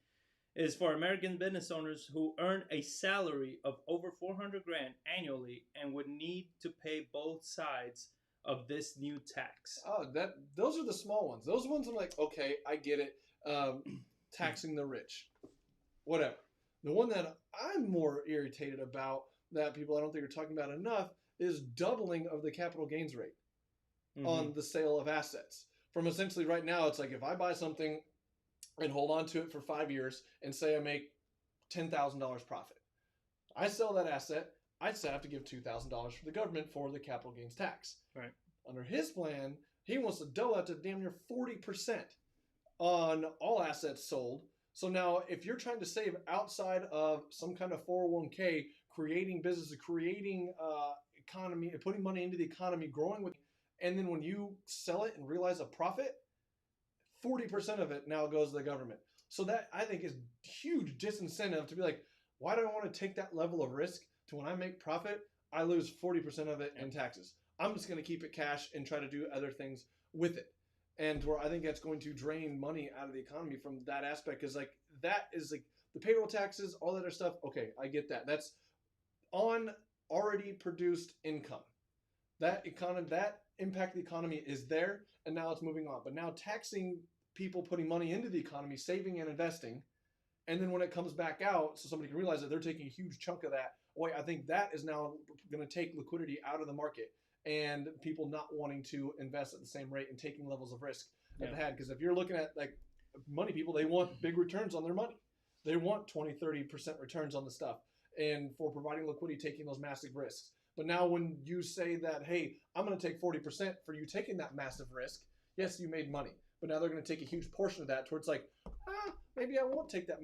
is for American business owners who earn a salary of over 400 grand annually and would need to pay both sides of this new tax. Oh, those are the small ones. Those ones I'm like, okay, I get it. Taxing the rich. Whatever. The one that I'm more irritated about, that people I don't think are talking about enough, is doubling of the capital gains rate on the sale of assets. From essentially right now, it's like if I buy something and hold on to it for 5 years and say I make $10,000 profit, I sell that asset, I'd still have to give $2,000 for the government for the capital gains tax. Right. Under his plan, he wants to double that to damn near 40% on all assets sold. So now, if you're trying to save outside of some kind of 401k, creating businesses, creating economy, putting money into the economy, growing with, and then when you sell it and realize a profit, 40% of it now goes to the government. So that, I think, is huge disincentive to be like, why do I want to take that level of risk to when I make profit, I lose 40% of it in taxes? I'm just going to keep it cash and try to do other things with it. And where I think that's going to drain money out of the economy from that aspect, is like, that is like the payroll taxes, all that other stuff. Okay, I get that. That's on already produced income. That impact the economy is there, and now it's moving on. But now taxing people putting money into the economy, saving and investing, and then when it comes back out, so somebody can realize that they're taking a huge chunk of that away, I think that is now going to take liquidity out of the market, and people not wanting to invest at the same rate and taking levels of risk that they had. Because if you're looking at like money people, they want big returns on their money. They want 20-30% returns on the stuff, and for providing liquidity, taking those massive risks. But now when you say that, hey, I'm going to take 40% for you taking that massive risk, yes, you made money. But now they're going to take a huge portion of that towards like, maybe I won't take that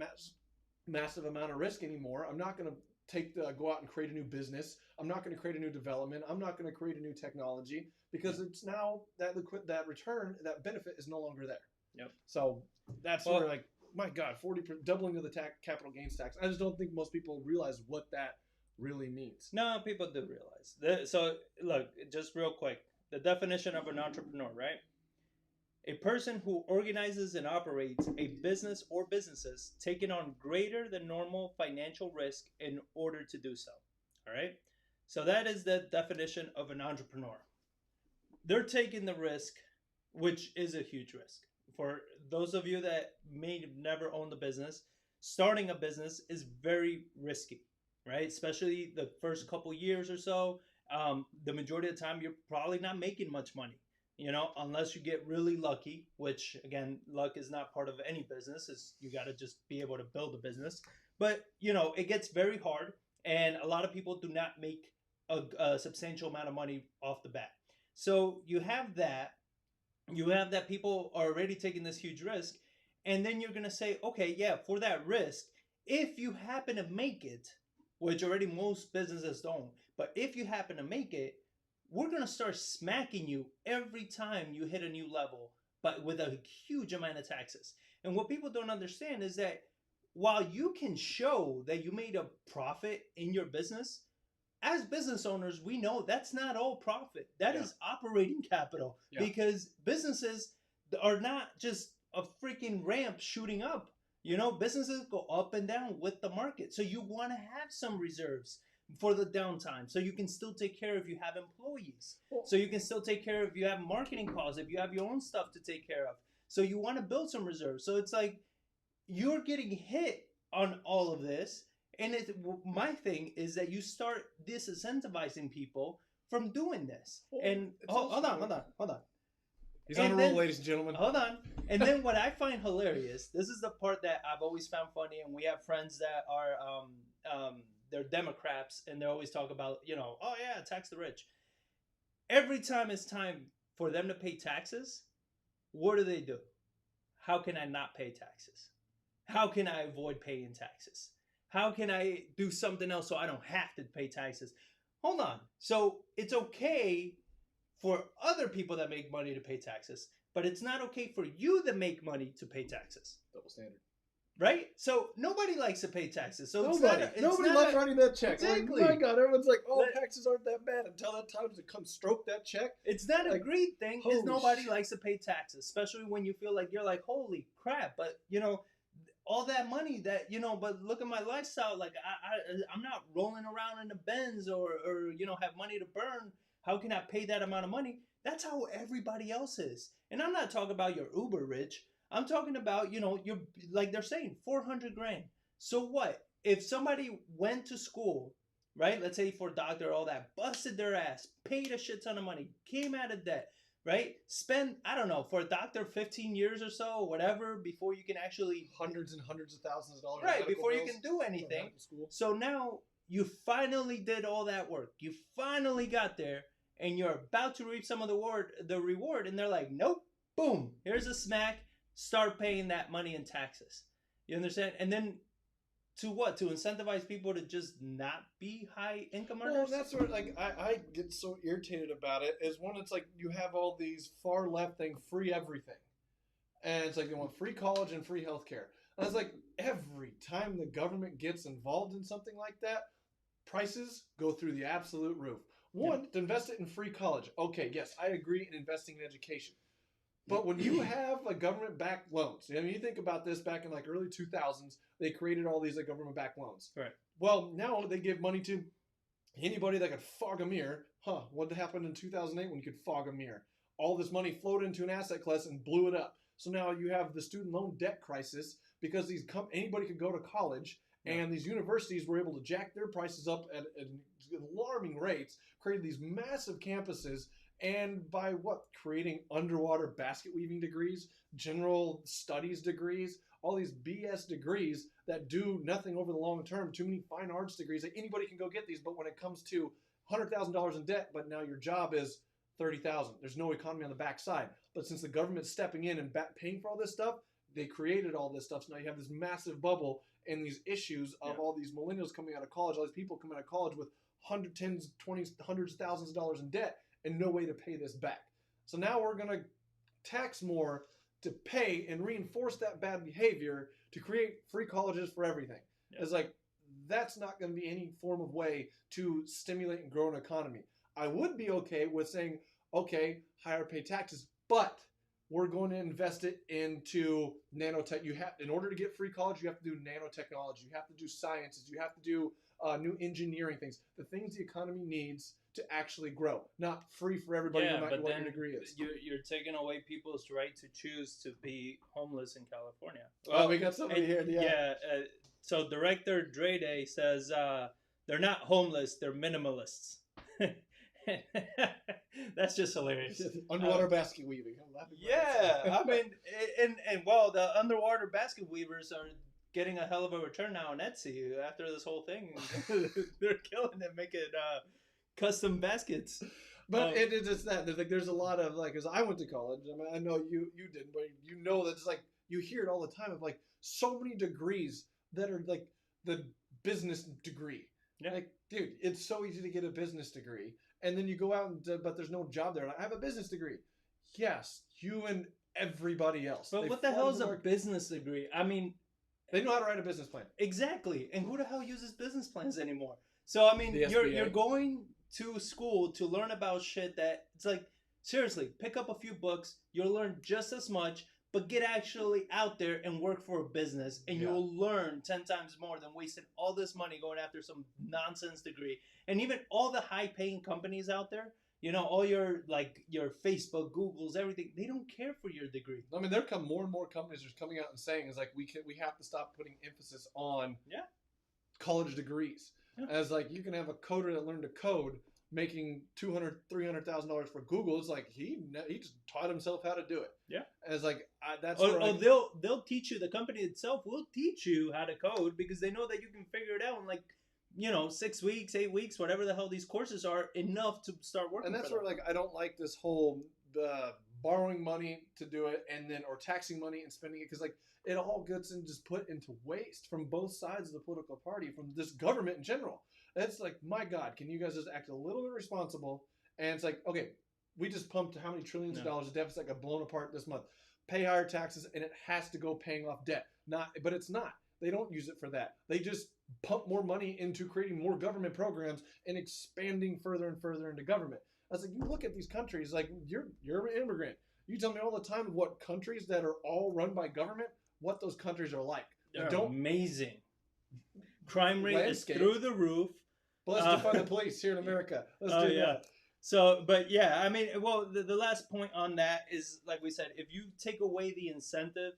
massive amount of risk anymore. I'm not going to go out and create a new business. I'm not going to create a new development. I'm not going to create a new technology, because it's now that return, that benefit is no longer there. Yep. So that's where, like, my God, 40% doubling of the capital gains tax. I just don't think most people realize what that really means. No, people do realize. So look, just real quick, the definition of an entrepreneur, right? A person who organizes and operates a business or businesses taking on greater than normal financial risk in order to do so. All right. So that is the definition of an entrepreneur. They're taking the risk, which is a huge risk. For those of you that may have never owned a business, starting a business is very risky, right? Especially the first couple years or so. The majority of the time, you're probably not making much money. You know, unless you get really lucky, which again, luck is not part of any business. Is you got to just be able to build a business. But you know, it gets very hard, and a lot of people do not make a substantial amount of money off the bat. So you have that people are already taking this huge risk, and then you're gonna say, okay, yeah, for that risk, if you happen to make it, which already most businesses don't, but if you happen to make it, we're gonna start smacking you every time you hit a new level, but with a huge amount of taxes. And what people don't understand is that while you can show that you made a profit in your business, as business owners, we know that's not all profit. That is operating capital, because businesses are not just a freaking ramp shooting up. You know, businesses go up and down with the market. So you want to have some reserves for the downtime, so you can still take care if you have employees. So you can still take care if you have marketing costs, if you have your own stuff to take care of. So you want to build some reserves. So it's like you're getting hit on all of this. And my thing is that you start disincentivizing people from doing this. And hold on. He's on a roll, ladies and gentlemen. Hold on. And then what I find hilarious, this is the part that I've always found funny, and we have friends that are they're Democrats, and they always talk about, you know, oh yeah, tax the rich. Every time it's time for them to pay taxes, what do? How can I not pay taxes? How can I avoid paying taxes? How can I do something else so I don't have to pay taxes? Hold on. So it's okay for other people that make money to pay taxes, but it's not okay for you that make money to pay taxes. Double standard. Right? So nobody likes to pay taxes. So nobody loves writing that check. Exactly. Like, my God, everyone's like, oh, taxes aren't that bad. Until that time to come stroke that check. It's not a great thing because nobody likes to pay taxes, especially when you feel like you're like, holy crap. But, you know, all that money that, you know, but look at my lifestyle. Like, I'm not rolling around in the Benz or, you know, have money to burn. How can I pay that amount of money? That's how everybody else is. And I'm not talking about your uber rich. I'm talking about, you know, you're like they're saying 400 grand. So what? If somebody went to school, right? Let's say for a doctor, all that, busted their ass, paid a shit ton of money, came out of debt, right? Spend, I don't know, for a doctor, 15 years or so, or whatever, before you can actually... Hundreds and hundreds of thousands of dollars. Right, before you can do anything. So now you finally did all that work. You finally got there, and you're about to reap some of the reward, and they're like, nope, boom, here's a smack, start paying that money in taxes. You understand? And then to what? To incentivize people to just not be high income earners? Well, that's where like I get so irritated about it. Is one, it's like you have all these far left thing, free everything, and it's like they want free college and free healthcare. And I was like, every time the government gets involved in something like that, prices go through the absolute roof. One, to invest it in free college. Okay, yes, I agree in investing in education. But when you have like government-backed loans, I mean, you think about this back in like early 2000s, they created all these like government-backed loans. Right. Well, now they give money to anybody that could fog a mirror. What happened in 2008 when you could fog a mirror? All this money flowed into an asset class and blew it up. So now you have the student loan debt crisis because anybody could go to college, and these universities were able to jack their prices up at alarming rates, created these massive campuses. And by creating underwater basket weaving degrees, general studies degrees, all these BS degrees that do nothing over the long term, too many fine arts degrees. Like anybody can go get these, but when it comes to $100,000 in debt, but now your job is $30,000. There's no economy on the backside. But since the government's stepping in and paying for all this stuff, they created all this stuff. So now you have this massive bubble and these issues of all these millennials coming out of college, all these people coming out of college with hundreds of thousands of dollars in debt and no way to pay this back. So now we're going to tax more to pay and reinforce that bad behavior to create free colleges for everything. It's like, that's not going to be any form of way to stimulate and grow an economy. I would be okay with saying, okay, higher pay taxes, but we're going to invest it into nanotech. In order to get free college, you have to do nanotechnology. You have to do sciences. You have to do new engineering things. The things the economy needs to actually grow, not free for everybody no matter what your degree is. You're taking away people's right to choose to be homeless in California. Well, we got somebody here. So director Dre Day says they're not homeless, they're minimalists. That's just hilarious. Underwater basket weaving. I'm laughing. Yeah, I mean, and well, the underwater basket weavers are getting a hell of a return now on Etsy after this whole thing. They're killing it, making custom baskets. But it is just that there's a lot of like, as I went to college. I mean, I know you didn't, but you know that's like you hear it all the time of like so many degrees that are like the business degree. Yeah. Like, dude, it's so easy to get a business degree, and then you go out and but there's no job there. And I have a business degree. Yes, you and everybody else. But what the hell is a business degree? I mean, they know how to write a business plan. Exactly. And who the hell uses business plans anymore? So I mean, you're going to school to learn about shit that it's like, seriously, pick up a few books, you'll learn just as much, but get actually out there and work for a business, and you'll learn 10 times more than wasting all this money going after some nonsense degree. And even all the high paying companies out there, you know, all your Facebook, Googles, everything, they don't care for your degree. I mean, there come more and more companies are coming out and saying is like we have to stop putting emphasis on college degrees. Yeah. As like you can have a coder that learned to code making $200,000-$300,000 for Google. It's like he just taught himself how to do it. Yeah. As like that's they'll teach you. The company itself will teach you how to code because they know that you can figure it out in like 6 weeks, 8 weeks, whatever the hell these courses are, enough to start working. And that's where like I don't like this whole borrowing money to do it and then or taxing money and spending it because like it all gets and just put into waste from both sides of the political party, from this government in general. It's like, my God, can you guys just act a little bit responsible? And it's like, okay, we just pumped how many trillions of dollars of deficit got blown apart this month. Pay higher taxes, and it has to go paying off debt. But it's not. They don't use it for that. They just pump more money into creating more government programs and expanding further and further into government. I was like, you look at these countries, like you're an immigrant. You tell me all the time what countries that are all run by government, what those countries are like. They're amazing. Crime rate is through the roof. Well, let's defund the police here in America. Let's do that. So, but yeah, I mean, well, the last point on that is, like we said, if you take away the incentive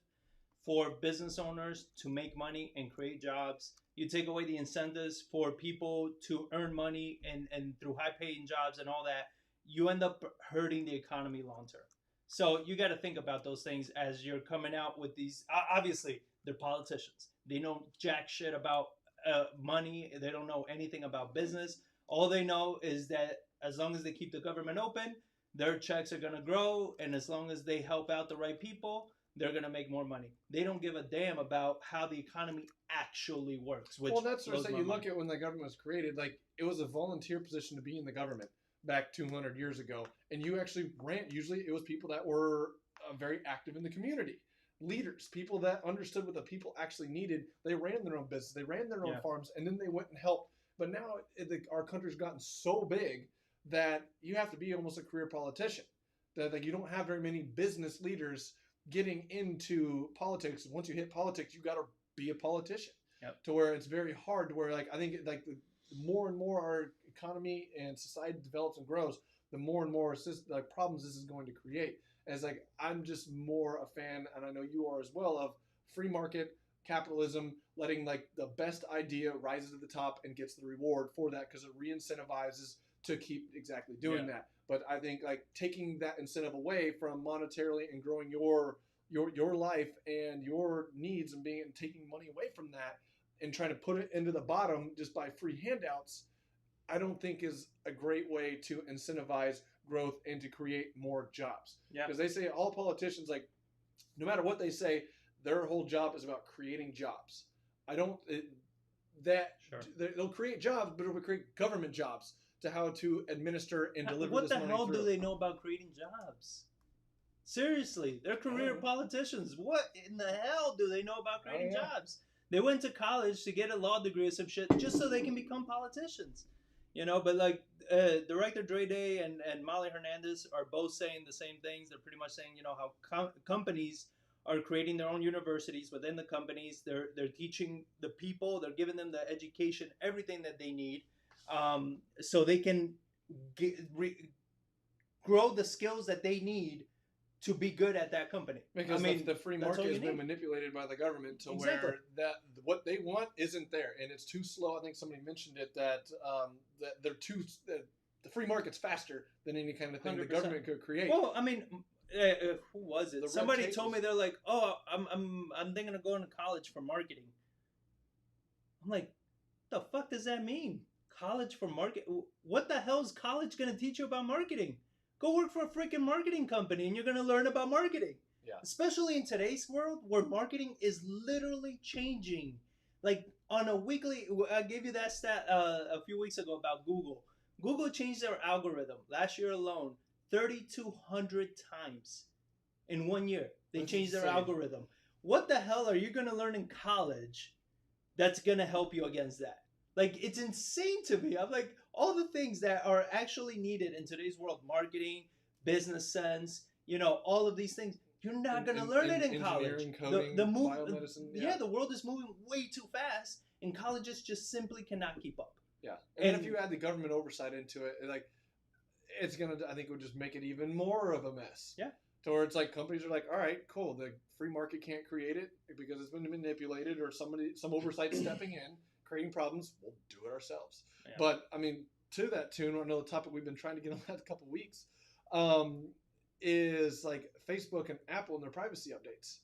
for business owners to make money and create jobs, you take away the incentives for people to earn money and through high-paying jobs and all that, you end up hurting the economy long-term. So you got to think about those things as you're coming out with these. Obviously, they're politicians. They know jack shit about money. They don't know anything about business. All they know is that as long as they keep the government open, their checks are going to grow. And as long as they help out the right people, they're going to make more money. They don't give a damn about how the economy actually works. Which that's what I say. You look at when the government was created, like it was a volunteer position to be in the government back 200 years ago. And you actually usually it was people that were very active in the community. Leaders, people that understood what the people actually needed. They ran their own business. They ran their own farms, and then they went and helped. But now our country's gotten so big that you have to be almost a career politician. That like you don't have very many business leaders getting into politics. Once you hit politics, you got to be a politician. Yep. To where it's very hard. To where like I think like the more and more our economy and society develops and grows, the more and more problems this is going to create. As like I'm just more a fan, and I know you are as well, of free market capitalism, letting like the best idea rises to the top and gets the reward for that because it re-incentivizes to keep exactly doing that. But I think like taking that incentive away from monetarily and growing your life and your needs and taking money away from that and trying to put it into the bottom just by free handouts, I don't think is a great way to incentivize growth and to create more jobs. Because they say all politicians, like, no matter what they say, their whole job is about creating jobs. They'll create jobs, but it'll create government jobs to how to administer and deliver what this the money hell through. Do they know about creating jobs? Seriously, they're career politicians. What in the hell do they know about creating jobs? They went to college to get a law degree or some shit just so they can become politicians. But like Director Dre Day and Molly Hernandez are both saying the same things. They're pretty much saying, how companies are creating their own universities within the companies. They're teaching the people. They're giving them the education, everything that they need, so they can grow the skills that they need to be good at that company. Because the free market has been manipulated by the government to where that what they want isn't there, and it's too slow. I think somebody mentioned it that the free market's faster than any kind of thing the 100%. government could create. Well, I mean, who was it? Somebody told me, they're like, "Oh, I'm thinking of going to college for marketing." I'm like, the fuck does that mean? College for market? What the hell is college going to teach you about marketing? Go work for a freaking marketing company and you're going to learn about marketing. Yeah. Especially in today's world where marketing is literally changing. Like on a weekly, I gave you that stat a few weeks ago about Google. Google changed their algorithm last year alone 3,200 times in 1 year. They changed their algorithm. What the hell are you going to learn in college that's going to help you against that? Like, it's insane to me. I'm like, all the things that are actually needed in today's world, marketing, business sense, all of these things, you're not going to learn it in college. Coding, biomedicine. Yeah, the world is moving way too fast, and colleges just simply cannot keep up. Yeah. And if you add the government oversight into it, like, it's going to, I think, it would just make it even more of a mess. Yeah. To where it's like companies are like, all right, cool. The free market can't create it because it's been manipulated or some oversight stepping in, creating problems. We'll do it ourselves. Yeah. But I mean, to that tune, another topic we've been trying to get on the last couple of weeks is like Facebook and Apple and their privacy updates.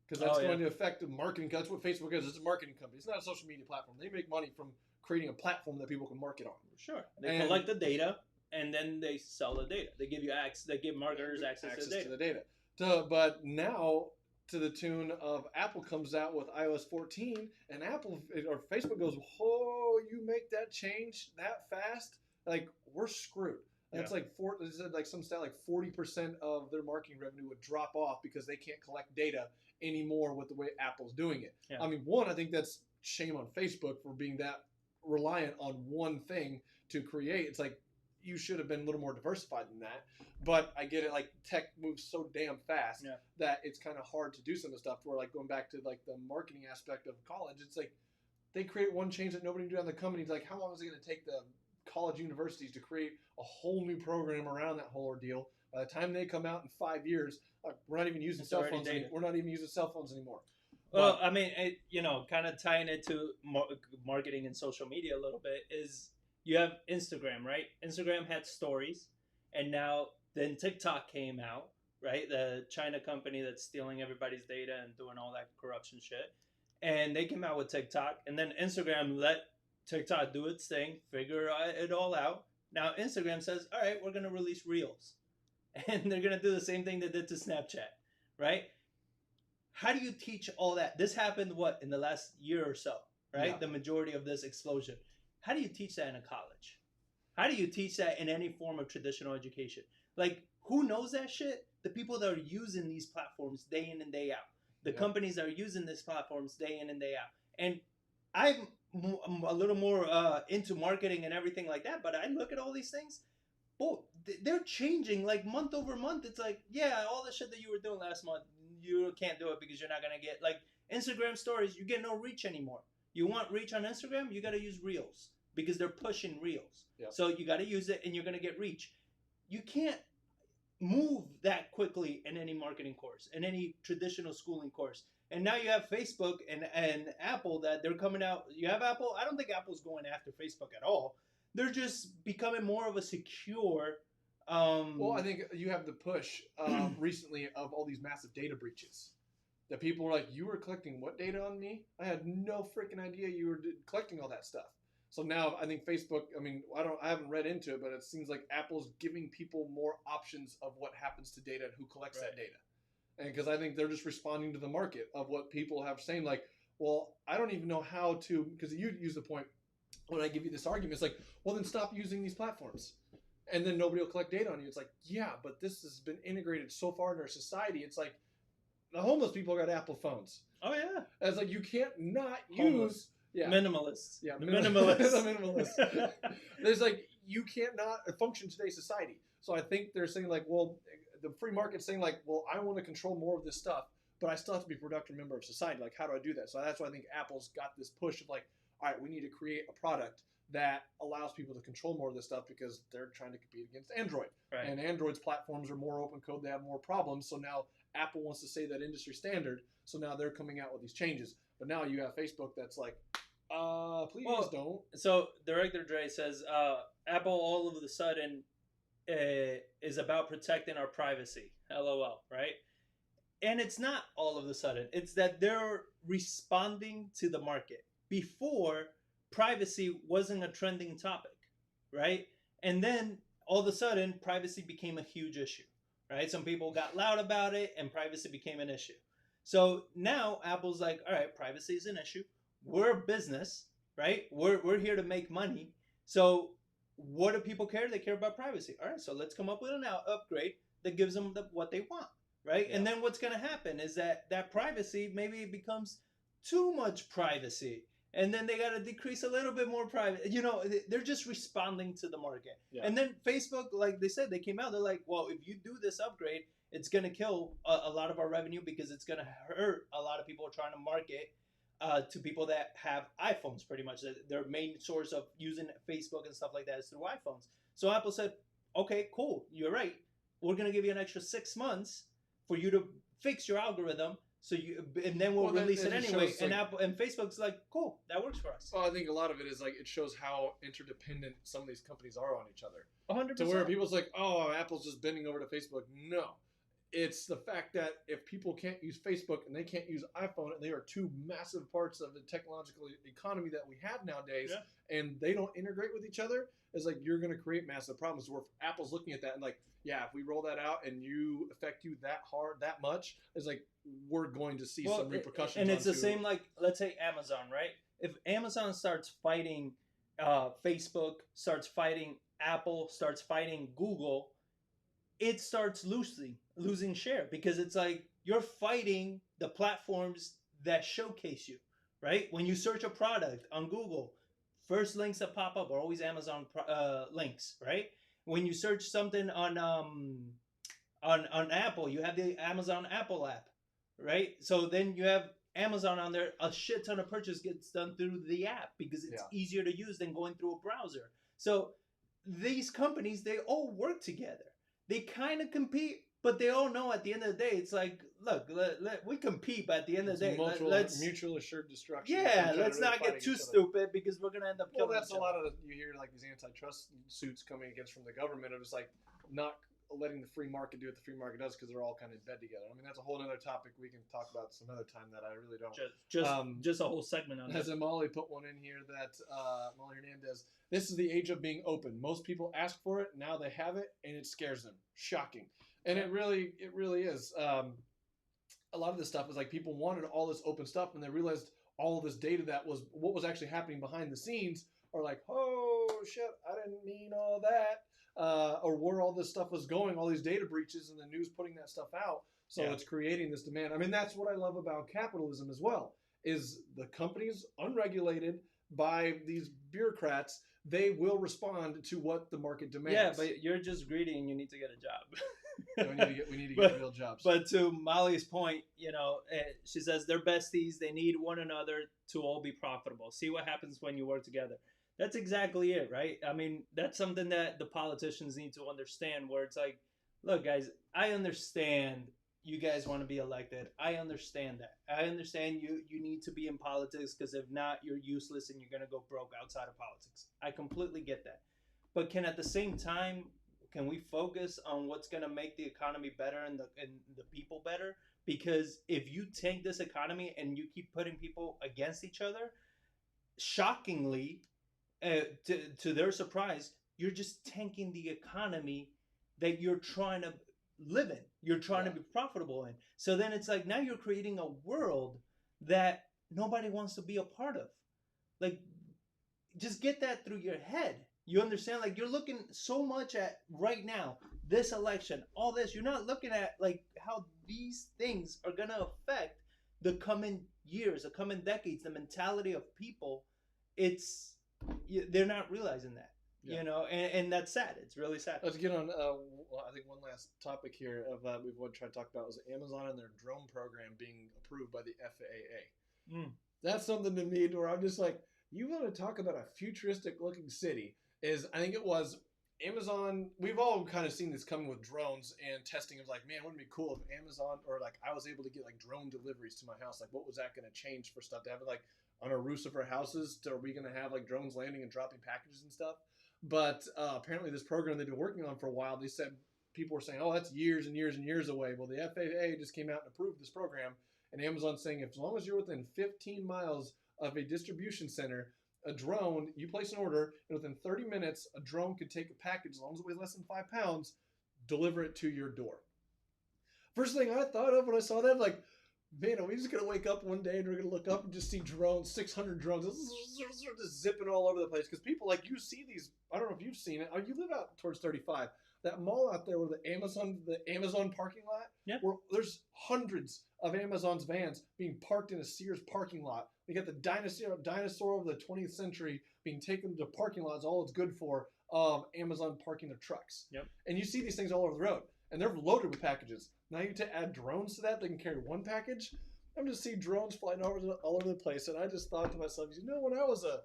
Because that's going to affect the marketing. That's what Facebook is. It's a marketing company. It's not a social media platform. They make money from creating a platform that people can market on. Sure. They collect the data. And then they sell the data. They give you access. They give marketers access to the data. But now, to the tune of Apple comes out with iOS 14, and Apple or Facebook goes, "Oh, you make that change that fast? Like, we're screwed." That's like some stat like 40% of their marketing revenue would drop off because they can't collect data anymore with the way Apple's doing it. Yeah. I mean, one, I think that's shame on Facebook for being that reliant on one thing to create. It's like, you should have been a little more diversified than that. But I get it, like, tech moves so damn fast that it's kind of hard to do some of the stuff where, like, going back to, like, the marketing aspect of college, it's like they create one change that nobody can do on the company. It's like, how long is it going to take the college universities to create a whole new program around that whole ordeal? By the time they come out in 5 years, we're not even using cell phones anymore. We're not even using cell phones anymore. Well, I mean, kind of tying it to marketing and social media a little bit is, you have Instagram, right? Instagram had stories, and now then TikTok came out, right? The China company that's stealing everybody's data and doing all that corruption shit. And they came out with TikTok, and then Instagram let TikTok do its thing, figure it all out. Now Instagram says, all right, we're going to release Reels. And they're going to do the same thing they did to Snapchat, right? How do you teach all that? This happened, in the last year or so, right? Yeah. The majority of this explosion. How do you teach that in a college? How do you teach that in any form of traditional education? Like, who knows that shit? The people that are using these platforms day in and day out. The companies that are using these platforms day in and day out. And I'm a little more into marketing and everything like that, but I look at all these things. Boy, they're changing like month over month. It's like, all the shit that you were doing last month, you can't do it because you're not going to get, like, Instagram stories, you get no reach anymore. You want reach on Instagram, you got to use Reels because they're pushing Reels. Yep. So you got to use it and you're going to get reach. You can't move that quickly in any marketing course, in any traditional schooling course. And now you have Facebook and Apple that they're coming out. You have Apple. I don't think Apple's going after Facebook at all. They're just becoming more of a secure. Well, I think you have the push recently of all these massive data breaches. That people were like, you were collecting what data on me? I had no freaking idea you were collecting all that stuff. So now I think Facebook, I mean, I haven't read into it, but it seems like Apple's giving people more options of what happens to data and who collects that data. And because I think they're just responding to the market of what people have saying, like, well, I don't even know how to, because you use the point when I give you this argument, it's like, well, then stop using these platforms. And then nobody will collect data on you. It's like, yeah, but this has been integrated so far in our society. It's like, the homeless people got Apple phones. Oh, yeah. It's like, you can't not homeless. use... Minimalists. Yeah, minimalists. The minimalists. There's like, you can't not function in today's society. So I think they're saying like, well, the free market's saying like, well, I want to control more of this stuff, but I still have to be a productive member of society. Like, how do I do that? So that's why I think Apple's got this push of like, all right, we need to create a product that allows people to control more of this stuff because they're trying to compete against Android. Right. And Android's platforms are more open code. They have more problems. So now Apple wants to say that industry standard. So now they're coming out with these changes. But now you have Facebook that's like, Please Well, don't. So Director Dre says Apple all of a sudden is about protecting our privacy. LOL, right? And it's not all of a sudden. It's that they're responding to the market. Before, privacy wasn't a trending topic, right? And then all of a sudden, privacy became a huge issue, right? Some people got loud about it, and privacy became an issue. So now Apple's like, all right, privacy is an issue. We're a business, right? We're here to make money. So what do people care? They care about privacy. All right, so let's come up with an upgrade that gives them what they want, right? Yeah. And then what's going to happen is that privacy, maybe it becomes too much privacy, and then they got to decrease a little bit more private. They're just responding to the market. Yeah. And then Facebook, like they said, they came out, they're like, well, if you do this upgrade, it's going to kill a lot of our revenue because it's going to hurt a lot of people trying to market to people that have iPhones. Pretty much their main source of using Facebook and stuff like that is through iPhones. So Apple said, okay, cool, you're right, we're going to give you an extra 6 months for you to fix your algorithm, and then we'll release it anyway. And Apple and Facebook's like, cool, that works for us. Well, I think a lot of it is like it shows how interdependent some of these companies are on each other. 100%. To where people's like, oh, Apple's just bending over to Facebook. No, it's the fact that if people can't use Facebook and they can't use iPhone, and they are two massive parts of the technological economy that we have nowadays, and they don't integrate with each other, it's like you're going to create massive problems. Where Apple's looking at that and like, yeah, if we roll that out and you affect you that hard, that much, it's like we're going to see some repercussions. And it's the same, like, let's say Amazon, right? If Amazon starts fighting Facebook, starts fighting Apple, starts fighting Google, it starts losing share, because it's like you're fighting the platforms that showcase you, right? When you search a product on Google, first links that pop up are always Amazon links, right? When you search something on Apple, you have the Amazon Apple app, right? So then you have Amazon on there. A shit ton of purchase gets done through the app because it's easier to use than going through a browser. So these companies, they all work together. They kind of compete, but they all know at the end of the day, it's like, look, we compete, but at the end of the day, let's mutual assured destruction. Yeah, let's not get too stupid, because we're gonna end up killing. Well, that's a lot of you hear like these antitrust suits coming against from the government of just like not letting the free market do what the free market does, because they're all kind of in bed together. I mean, that's a whole other topic we can talk about some other time that I really don't. Just a whole segment on that. As Molly put one in here that Molly Hernandez. This is the age of being open. Most people ask for it, now they have it, and it scares them. Shocking. And it really is. A lot of this stuff is like people wanted all this open stuff, and they realized all of this data that was what was actually happening behind the scenes are like, oh shit, I didn't mean all that. Or where all this stuff was going, all these data breaches, and the news putting that stuff out. So it's creating this demand. I mean, that's what I love about capitalism as well, is the companies unregulated by these bureaucrats, they will respond to what the market demands. Yeah, but you're just greedy and you need to get a job. we need to get real jobs. But to Molly's point, she says they're besties. They need one another to all be profitable. See what happens when you work together. That's exactly it, right? I mean, that's something that the politicians need to understand, where it's like, look, guys, I understand you guys want to be elected. I understand that. I understand you need to be in politics, because if not, you're useless and you're going to go broke outside of politics. I completely get that. But at the same time, can we focus on what's going to make the economy better and the people better? Because if you tank this economy and you keep putting people against each other, shockingly, to their surprise, you're just tanking the economy that you're trying to live in. You're trying to be profitable in. So then it's like now you're creating a world that nobody wants to be a part of. Like, just get that through your head. You understand? Like, you're looking so much at right now, this election, all this. You're not looking at like how these things are going to affect the coming years, the coming decades, the mentality of people. They're not realizing that. And that's sad. It's really sad. Let's get on, I think one last topic here of we've want to try to talk about was Amazon and their drone program being approved by the FAA. That's something to me where I'm just like, you want to talk about a futuristic looking city. I think it was Amazon. We've all kind of seen this coming with drones and testing of like, man, wouldn't it be cool if Amazon, or like I was able to get like drone deliveries to my house? Like, what was that going to change for stuff to happen? Like, on our roofs of our houses? Are we going to have like drones landing and dropping packages and stuff? But apparently this program they've been working on for a while, they said people were saying, oh, that's years and years and years away. Well, the FAA just came out and approved this program, and Amazon's saying as long as you're within 15 miles of a distribution center, a drone, you place an order, and within 30 minutes, a drone could take a package, as long as it weighs less than 5 pounds, deliver it to your door. First thing I thought of when I saw that, like, man, are we just going to wake up one day and we're going to look up and just see drones, 600 drones, just zipping all over the place? Because people, like, you see these, I don't know if you've seen it. You live out towards 35. That mall out there where the Amazon parking lot, yeah, where there's hundreds of Amazon's vans being parked in a Sears parking lot. They got the dinosaur of the 20th century being taken to parking lots, all it's good for, of Amazon parking their trucks. Yep. And you see these things all over the road, and they're loaded with packages. Now you to add drones to that, they can carry one package. I'm just seeing drones flying all over the place, and I just thought to myself, you know, when I was a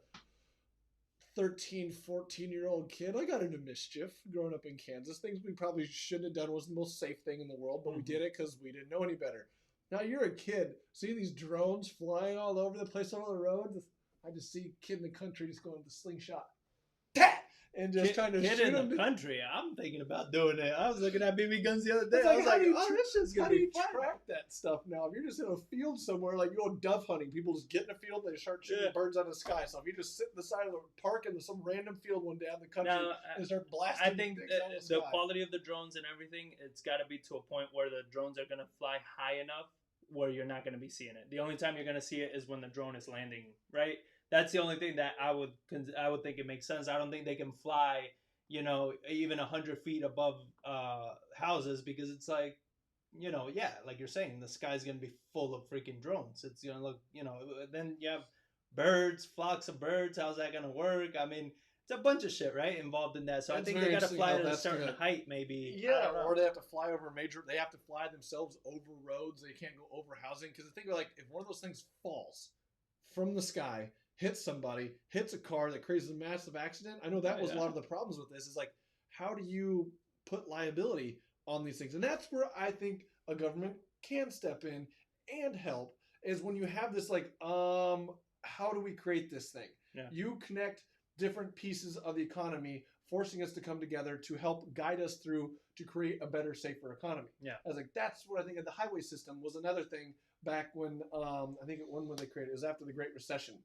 13, 14-year-old kid, I got into mischief growing up in Kansas. Things we probably shouldn't have done. Wasn't the most safe thing in the world, but we did it because we didn't know any better. Now you're a kid, see these drones flying all over the place on the road. I just see a kid in the country just going with the slingshot. And just trying to shoot in the country. I'm thinking about doing it. I was looking at BB guns the other day. I was like, oh, this is going to be fun. How do you track that stuff now? If you're just in a field somewhere, like you go dove hunting, people just get in a field and they start shooting birds out of the sky. So if you just sit in the side of the park in some random field one day out in the country and start blasting, I think the quality of the drones and everything, it's got to be to a point where the drones are going to fly high enough where you're not going to be seeing it. The only time you're going to see it is when the drone is landing, right? That's the only thing that I would think it makes sense. I don't think they can fly, you know, even 100 feet above houses, because it's like, you know, yeah, like you're saying, the sky's going to be full of freaking drones. It's going to look, you know, then you have birds, flocks of birds. How's that going to work? I mean, it's a bunch of shit, right, involved in that. So I think they got to fly at a certain height, maybe. Yeah, or they have to fly over they have to fly themselves over roads. They can't go over housing. Because the thing, like, if one of those things falls from the sky, hits somebody, hits a car that creates a massive accident. I know that was a lot of the problems with this, is like, how do you put liability on these things? And that's where I think a government can step in and help, is when you have this, like, how do we create this thing? Yeah. You connect different pieces of the economy, forcing us to come together to help guide us through to create a better, safer economy. Yeah. I was like, that's what I think of the highway system was another thing back when, I think when they created it was after the Great Recession.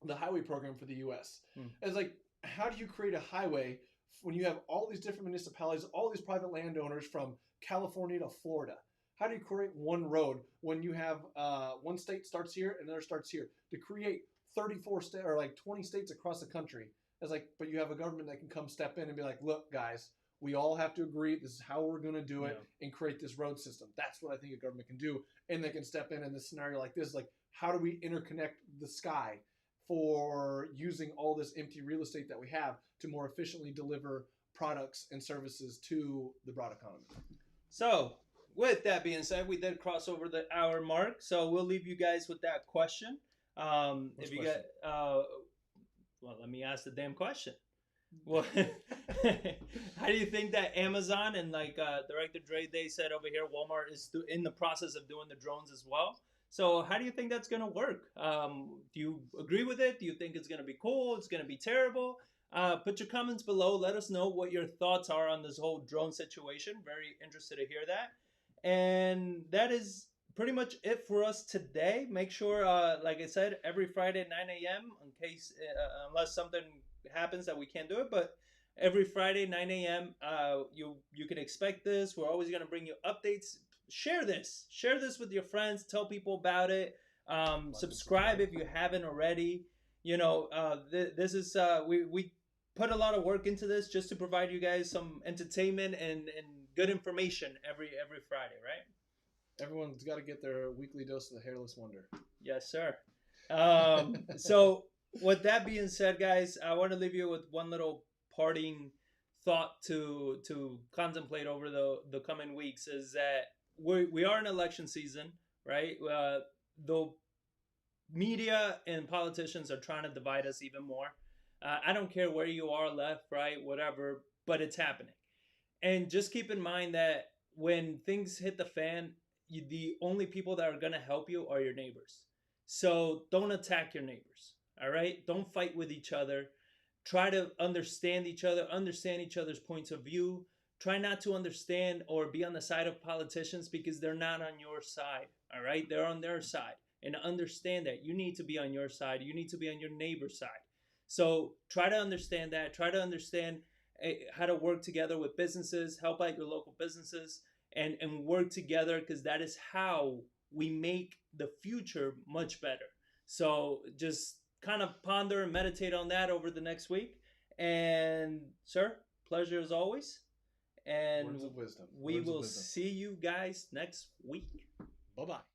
The highway program for the U.S. It's like, how do you create a highway when you have all these different municipalities, all these private landowners from California to Florida? How do you create one road when you have one state starts here and another starts here? To create 34 states or like 20 states across the country. It's like, but you have a government that can come step in and be like, look, guys, we all have to agree. This is how we're going to do it and create this road system. That's what I think a government can do. And they can step in this scenario like this. Like, how do we interconnect the sky for using all this empty real estate that we have to more efficiently deliver products and services to the broad economy? So with that being said, we did cross over the hour mark. So we'll leave you guys with that question. If you get, well, let me ask the damn question. Well, how do you think that Amazon and like Director Dre, they said over here, Walmart is in the process of doing the drones as well? So how do you think that's going to work? Do you agree with it? Do you think it's going to be cool? It's going to be terrible? Put your comments below. Let us know what your thoughts are on this whole drone situation. Very interested to hear that. And that is pretty much it for us today. Make sure, like I said, every Friday at 9 a.m. in case, unless something happens that we can't do it, but every Friday 9 a.m. You can expect this. We're always going to bring you updates. Share this with your friends. Tell people about it. Subscribe if you haven't already. You know, this is we put a lot of work into this just to provide you guys some entertainment and good information every Friday, right? Everyone's got to get their weekly dose of the hairless wonder. Yes, sir. So with that being said, guys, I want to leave you with one little parting thought to contemplate over the coming weeks, is that we are in election season, right? The media and politicians are trying to divide us even more. I don't care where you are, left, right, whatever, but it's happening. And just keep in mind that when things hit the fan, the only people that are going to help you are your neighbors. So don't attack your neighbors. All right. Don't fight with each other. Try to understand each other, understand each other's points of view. Try not to understand or be on the side of politicians because they're not on your side. All right. They're on their side. And understand that you need to be on your side. You need to be on your neighbor's side. So try to understand that. Try to understand how to work together with businesses, help out your local businesses, and work together, because that is how we make the future much better. So just kind of ponder and meditate on that over the next week. And, sir, pleasure as always. And Words of wisdom. we will see you guys next week. Bye-bye.